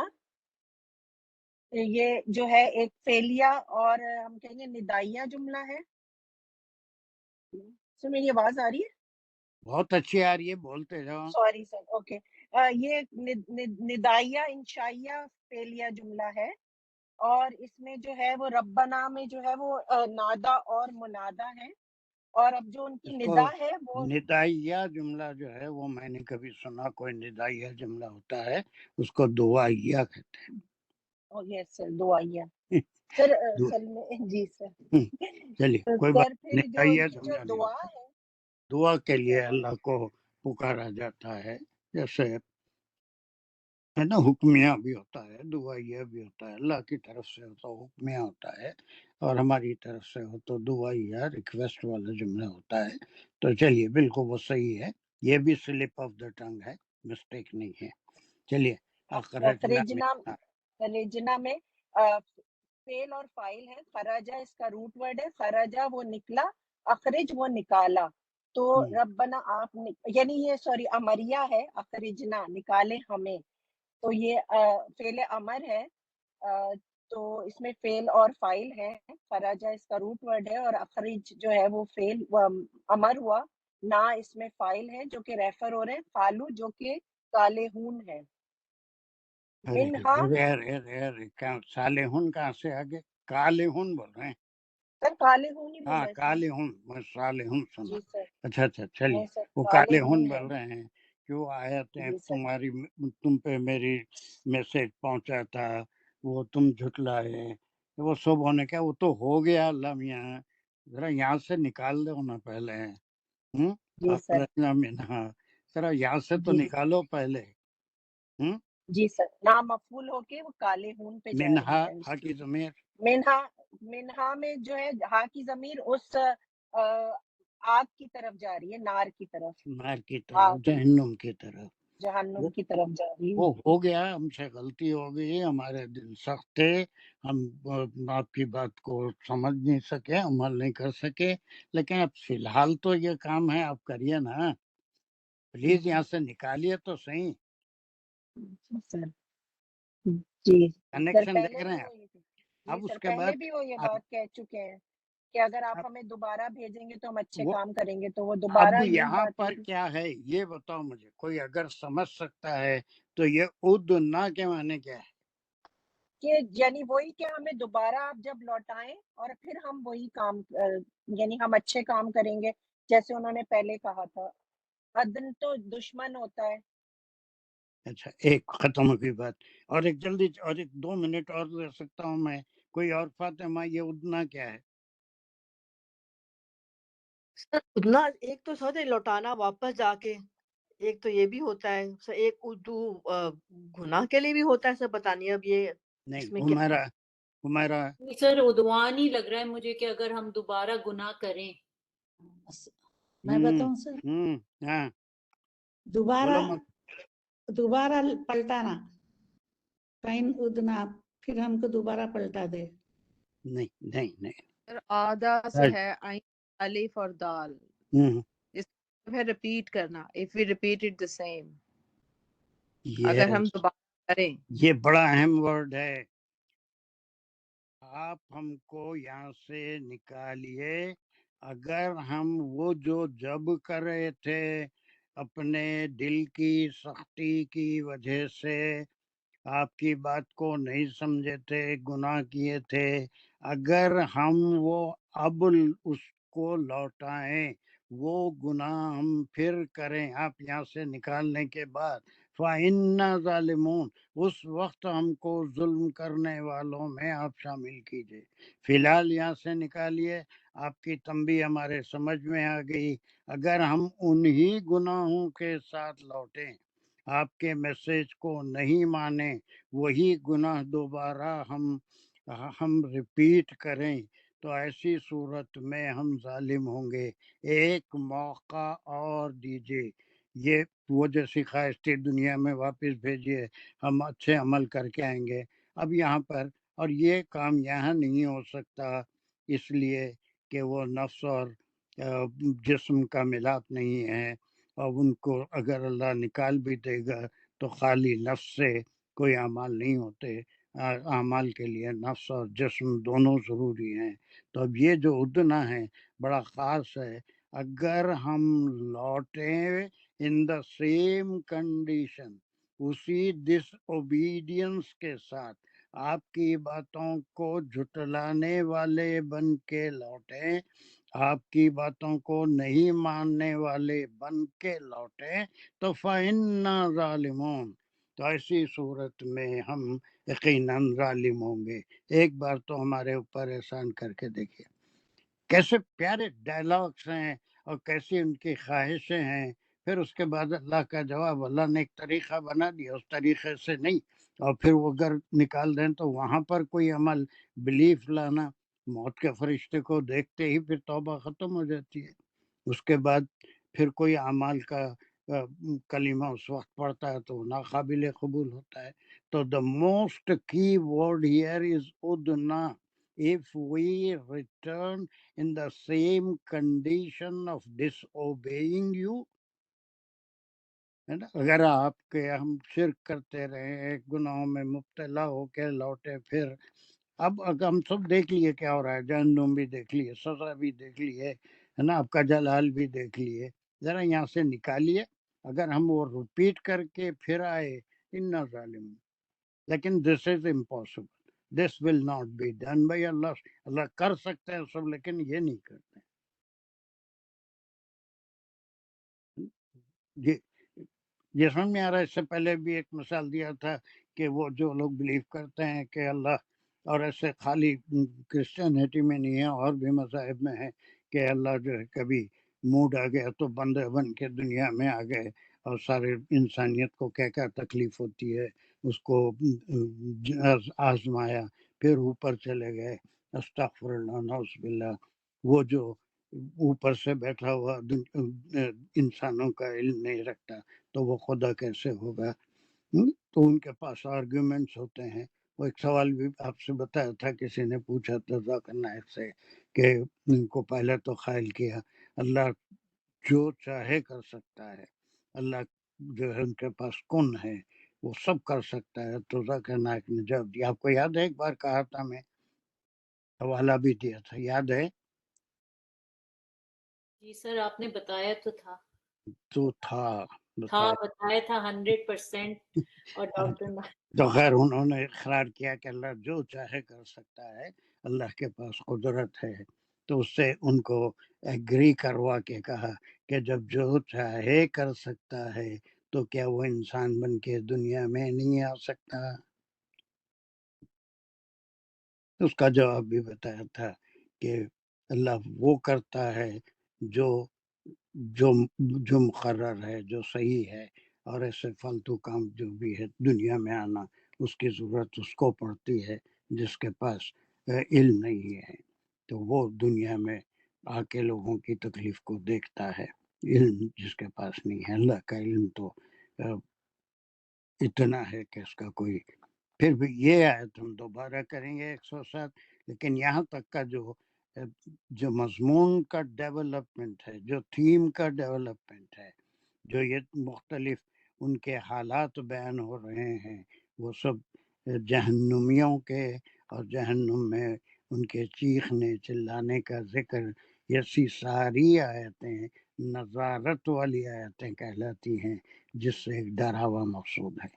یہ جو ہے ایک فعلیہ اور ہم کہیں گے ندائیہ جملہ ہے. سر میری آواز آ رہی ہے؟ بہت اچھی آ رہی ہے، بولتے جاؤ. Sorry sir. اوکے. یہ ندائیہ انشائیہ فعلیہ جملہ ہے، اور اس میں جو ہے وہ ربنا میں جو ہے وہ نادا اور منادا ہے، اور اب جو ان کی ندا ہے وہ ندائیہ جملہ جو ہے وہ میں نے کبھی سنا کوئی ندائیہ جملہ ہوتا ہے اس کو دعائیہ کہتے ہیں. یس سر، دعائیہ. سر جی سر. چلیے کوئی بات. سر پھر جو ندائیہ یہ جو جملہ نہیں دعا ہوتا، ہے، دعا کے لیے اللہ کو پکارا جاتا ہے. جیسے ہے نا، حکمیہ بھی ہوتا ہے، دعائیہ بھی ہوتا ہے. اللہ کی طرف سے ہو تو حکمیہ ہوتا ہے، اور ہماری طرف سے ہو تو دعائیہ ریکویسٹ والا جملہ ہوتا ہے. تو چلیے بالکل وہ صحیح ہے، یہ بھی سلپ آف دا ٹنگ ہے، مسٹیک نہیں ہے. چلیے. خرجنا میں فعل اور فاعل ہے. خراجہ اس کا روٹ ورڈ ہے. خراجہ وہ نکلا، اخرج وہ نکالا. تو ربنا آپ یعنی یہ سوری امریہ ہے، اخرجنا نکالے ہمیں. تو یہ فعل امر ہے، تو اس میں فعل اور فاعل ہے. خراجہ اس کا روٹ ورڈ ہے، اور اخرج جو ہے وہ فعل امر ہوا. نہ اس میں فاعل ہے جو کہ ریفر ہو رہے ہیں. قالو جو کہ کالہون ہے. صالحون کہاں سے آگے کالہون بول رہے ہیں؟ سر کالہون ہی بول ہاں رہے ہیں. کالہون، میں صالحون سنا. جی سر. اچھا چلیے. نہیں سر، وہ کالہون بول رہے ہیں کہ وہ آیتیں جی سر. تمہاری، تم پہ میری میسج پہنچا تھا، وہ تم جھٹلائے، وہ سب ہونے کا وہ تو ہو گیا. اللہ میاں ذرا یہاں سے نکال دو نا پہلے. جی سر. ذرا یہاں سے تو جی نکالو پہلے. جی سر. نا مفعول ہو کے وہ کالہون پہ جا رہی منہا ہے. ہا کی ضمیر، منہا میں جو ہے ہا کی ضمیر اس آگ کی طرف جا رہی ہے، نار کی طرف، نار کی طرف، جہنم کی طرف. جہنم کی طرف جا رہی ہے. وہ ہو گیا، ہم سے غلطی ہو گئی، ہمارے دل سخت تھے، ہم آپ کی بات کو سمجھ نہیں سکے، عمل نہیں کر سکے. لیکن اب فی الحال تو یہ کام ہے، آپ کریے نا پلیز، یہاں سے نکالیے تو صحیح. سر جی سر، کنیکشن پہلے دیکھ رہے بھی ہیں وہ آپ. جی اب سر اس کے پہلے بعد بھی وہ یہ بات کہہ چکے ہیں کہ اگر آپ ہمیں دوبارہ بھیجیں گے تو ہم اچھے وہ کام کریں گے. تو وہ اب دوبارہ یہی یہاں بات پر ہوگی کیا ہے یہ بتاؤ مجھے، کوئی اگر سمجھ سکتا ہے تو یہ ادنا کے معنی کیا ہے؟ کہ یعنی وہی کہ ہمیں دوبارہ آپ جب لوٹائیں اور پھر ہم وہی کام یعنی ہم اچھے کام کریں گے جیسے انہوں نے پہلے کہا تھا. عدن تو دشمن ہوتا ہے. اچھا ایک ختم ہو گئی بات، اور ایک جلدی، اور ایک 2 منٹ اور لے سکتا ہوں میں؟ کوئی اور فاطمہ یہ ادنا کیا ہے؟ ادنا ایک تو سوچے لوٹانا واپس جا کے، ایک تو یہ بھی ہوتا ہے سر، ایک اردو گناہ کے لیے بھی ہوتا ہے سر. بتانی اب یہ اس میں کیا ہمارا سر عدوان ہی لگ رہا ہے مجھے کہ اگر ہم دوبارہ گناہ کریں. میں بتاؤں سر، ہاں دوبارہ پلٹانا. فائن ادنا پھر ہم کو دوبارہ پلٹا دے. نہیں آدھا سے ہے عین الف اور دال، اس ہے ریپیٹ کرنا. if we repeat it the same، اگر ہم دوبارہ کریں. یہ بڑا اہم ورڈ ہے. آپ ہم کو یہاں سے نکالیے. اگر ہم وہ جو جب کر رہے تھے اپنے دل کی سختی کی وجہ سے، آپ کی بات کو نہیں سمجھے تھے، گناہ کیے تھے، اگر ہم وہ اب اس کو لوٹائیں، وہ گناہ ہم پھر کریں آپ یہاں سے نکالنے کے بعد، فَإِنَّا ظَالِمُونَ، اس وقت ہم کو ظلم کرنے والوں میں آپ شامل کیجئے. فی الحال یہاں سے نکالیے. آپ کی تنبیہ ہمارے سمجھ میں آ گئی. اگر ہم انہی گناہوں کے ساتھ لوٹیں، آپ کے میسج کو نہیں مانیں، وہی گناہ دوبارہ ہم ریپیٹ کریں، تو ایسی صورت میں ہم ظالم ہوں گے. ایک موقع اور دیجئے. یہ وہ جیسی خواہش تھی دنیا میں واپس بھیجیے، ہم اچھے عمل کر کے آئیں گے. اب یہاں پر، اور یہ کام یہاں نہیں ہو سکتا اس لیے کہ وہ نفس اور جسم کا ملاپ نہیں ہے، اور ان کو اگر اللہ نکال بھی دے گا تو خالی نفس سے کوئی اعمال نہیں ہوتے. اعمال کے لیے نفس اور جسم دونوں ضروری ہیں. تو اب یہ جو ادنا ہے بڑا خاص ہے. اگر ہم لوٹیں ان دا سیم کنڈیشن، اسی ڈس اوبیڈینس کے ساتھ، آپ کی باتوں کو جھٹلانے والے بن کے لوٹیں، آپ کی باتوں کو نہیں ماننے والے بن کے لوٹیں، تو فَإِنَّا ظَالِمُونَ، تو ایسی صورت میں ہم یقیناً ظالم ہوں گے. ایک بار تو ہمارے اوپر احسان کر کے دیکھیے، کیسے پیارے ڈائلاگس ہیں اور کیسی ان کی خواہشیں ہیں. پھر اس کے بعد اللہ کا جواب، اللہ نے ایک طریقہ بنا دیا، اس طریقے سے نہیں. اور پھر وہ اگر نکال دیں تو وہاں پر کوئی عمل، بلیف لانا، موت کے فرشتے کو دیکھتے ہی پھر توبہ ختم ہو جاتی ہے. اس کے بعد پھر کوئی اعمال کا کلمہ اس وقت پڑھتا ہے تو ناقابل قبول ہوتا ہے. تو the most key word here is udna. If we return in the same condition of disobeying you، اگر آپ کے ہم شرک کرتے رہے، گناہوں میں مبتلا ہو کے لوٹے، پھر اب ہم سب دیکھ لیے کیا ہو رہا ہے، جہنم بھی دیکھ لیے، سزا بھی دیکھ لیے، ہے نا، آپ کا جلال بھی دیکھ لیے، ذرا یہاں سے نکالیے. اگر ہم وہ ریپیٹ کر کے پھر آئے، اِنَّا ظَالِمُونَ، لیکن this is impossible, this will not be done by Allah. Allah کر سکتے ہیں سب، لیکن یہ نہیں کرتے. یہ سمجھ میں آ رہا ہے. اس سے پہلے بھی ایک مثال دیا تھا کہ وہ جو لوگ بلیو کرتے ہیں کہ اللہ، اور ایسے خالی کرسچینٹی میں نہیں ہے، اور بھی مذاہب میں ہے کہ اللہ جو ہے کبھی موڈ آ گیا تو بندے بن کے دنیا میں آ گئے، اور سارے انسانیت کو کیا کیا تکلیف ہوتی ہے اس کو آزمایا، پھر اوپر چلے گئے. استغفر اللہ، نعوذ باللہ. وہ جو اوپر سے بیٹھا ہوا انسانوں کا علم نہیں رکھتا تو وہ خدا کیسے ہوگا؟ تو ان کے پاس آرگیومنٹس ہوتے ہیں. وہ ایک سوال بھی آپ سے بتایا تھا، کسی نے پوچھا تھا ذاکر نائک سے کہ ان کو پہلے تو قائل کیا اللہ جو چاہے کر سکتا ہے، اللہ جو ہے ان کے پاس کن ہے، وہ سب کر سکتا ہے. تو ذاکر نائک نے جواب دیا، آپ کو یاد ہے ایک بار کہا تھا، میں حوالہ بھی دیا تھا، یاد ہے؟ جی سر، آپ نے بتایا تو تھا، بتایا تھا 100%. اور ڈاکٹر تو خیر انہوں نے اقرار کیا کہ اللہ جو چاہے کر سکتا ہے، اللہ کے پاس قدرت ہے. تو اس سے ان کو ایگری کروا کے کہا کہ جب جو چاہے کر سکتا ہے تو کیا وہ انسان بن کے دنیا میں نہیں آ سکتا؟ اس کا جواب بھی بتایا تھا کہ اللہ وہ کرتا ہے جو مقرر ہے، جو صحیح ہے، اور ایسے فالتو کام جو بھی ہے دنیا میں آنا، اس کی ضرورت اس کو پڑتی ہے جس کے پاس علم نہیں ہے. تو وہ دنیا میں آ کے لوگوں کی تکلیف کو دیکھتا ہے، علم جس کے پاس نہیں ہے. اللہ کا علم تو اتنا ہے کہ اس کا کوئی. پھر بھی یہ آیت ہم دوبارہ کریں گے 107، لیکن یہاں تک کا جو مضمون کا ڈیولپمنٹ ہے، جو تھیم کا ڈیولپمنٹ ہے، جو یہ مختلف ان کے حالات بیان ہو رہے ہیں، وہ سب جہنمیوں کے اور جہنم میں ان کے چیخنے چلانے کا ذکر، ایسی ساری آیتیں نظارت والی آیتیں کہلاتی ہیں، جس سے ایک ڈراوا مقصود ہے.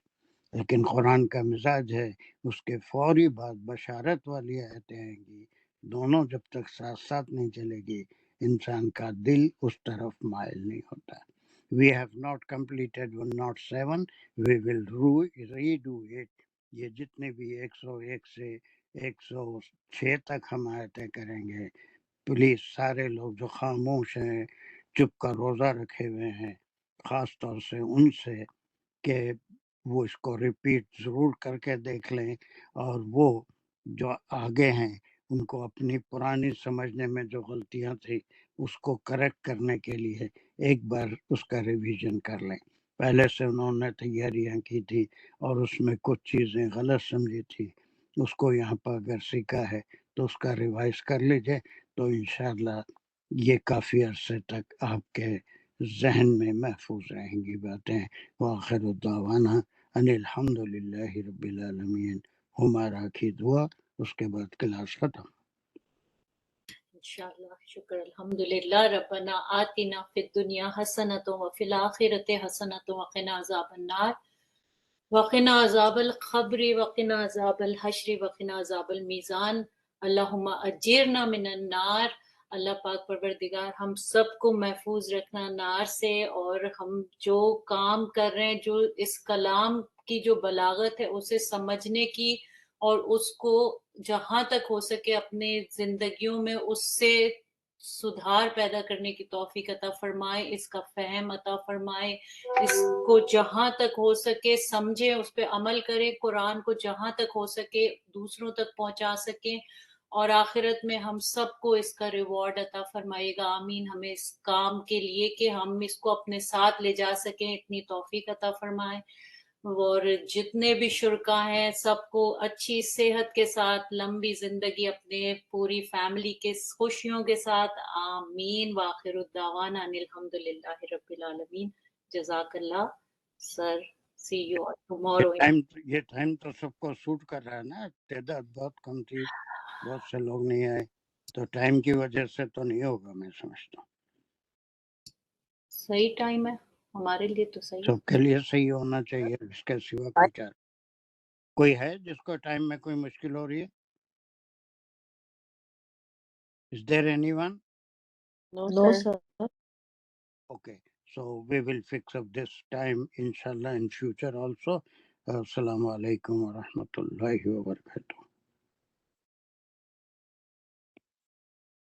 لیکن قرآن کا مزاج ہے، اس کے فوری بعد بشارت والی آیتیں آئیں گی. دونوں جب تک ساتھ ساتھ نہیں چلے گی، انسان کا دل اس طرف مائل نہیں ہوتا. We have not completed 107. We will redo it. یہ جتنے بھی 101 سے 106 تک ہم آیتیں کریں گے، پلیز سارے لوگ جو خاموش ہیں، چپ کر روزہ رکھے ہوئے ہیں، خاص طور سے ان سے کہ وہ اس کو ریپیٹ ضرور کر کے دیکھ لیں، اور وہ جو آگے ہیں ان کو اپنی پرانی سمجھنے میں جو غلطیاں تھیں اس کو کریکٹ کرنے کے لیے ایک بار اس کا ریویژن کر لیں. پہلے سے انہوں نے تیاریاں کی تھی اور اس میں کچھ چیزیں غلط سمجھی تھی، اس کو یہاں پر اگر سیکھا ہے تو اس کا ریوائز کر لیجئے، تو انشاءاللہ یہ کافی عرصے تک آپ کے ذہن میں محفوظ رہیں گی باتیں. وآخر دعوانا ان الحمدللہ رب العالمین. ہمارا کی دعا، اس کے بعد کلاس ختم. انشاءاللہ. شکر. الحمدللہ. ربنا آتنا فی الدنیا حسنۃ وفی الآخرۃ حسنۃ وقنا عذاب النار وقنا عذاب القبر وقنا عذاب الحشر وقنا عذاب المیزان. اللہم اجرنا من النار. اللہ پاک پروردگار ہم سب کو محفوظ رکھنا نار سے، اور ہم جو کام کر رہے ہیں، جو اس کلام کی جو بلاغت ہے اسے سمجھنے کی، اور اس کو جہاں تک ہو سکے اپنے زندگیوں میں اس سے سدھار پیدا کرنے کی توفیق عطا فرمائے، اس کا فہم عطا فرمائے، اس کو جہاں تک ہو سکے سمجھیں، اس پہ عمل کریں، قرآن کو جہاں تک ہو سکے دوسروں تک پہنچا سکیں، اور آخرت میں ہم سب کو اس کا ریوارڈ عطا فرمائے گا. آمین. ہمیں اس کام کے لیے کہ ہم اس کو اپنے ساتھ لے جا سکیں اتنی توفیق عطا فرمائے. اور جتنے بھی شرکا ہیں سب کو اچھی صحت کے ساتھ لمبی زندگی اپنے پوری فیملی کے خوشیوں کے ساتھ. آمین. وآخر الدعوانا ان الحمدللہ رب العالمین. جزاک اللہ سر. سی یو ٹمورو. یہ ٹائم تو سب کو سوٹ کر رہا ہے نا، تعداد بہت کم تھی، بہت سے لوگ نہیں آئے، تو ٹائم کی وجہ سے تو نہیں ہوگا، میں سمجھتا ہوں. صحیح ٹائم ہے ہمارے لیے تو صحیح. سب کے لیے صحیح ہونا چاہیے، اس کے سوا کوئی چار. کوئی ہے جس کو ٹائم میں کوئی مشکل ہو رہی ہے؟ Is there anyone? No, sir. Okay, so we will fix up this time inshallah in future also. Assalamu alaikum wa rahmatullahi wa barakatuh.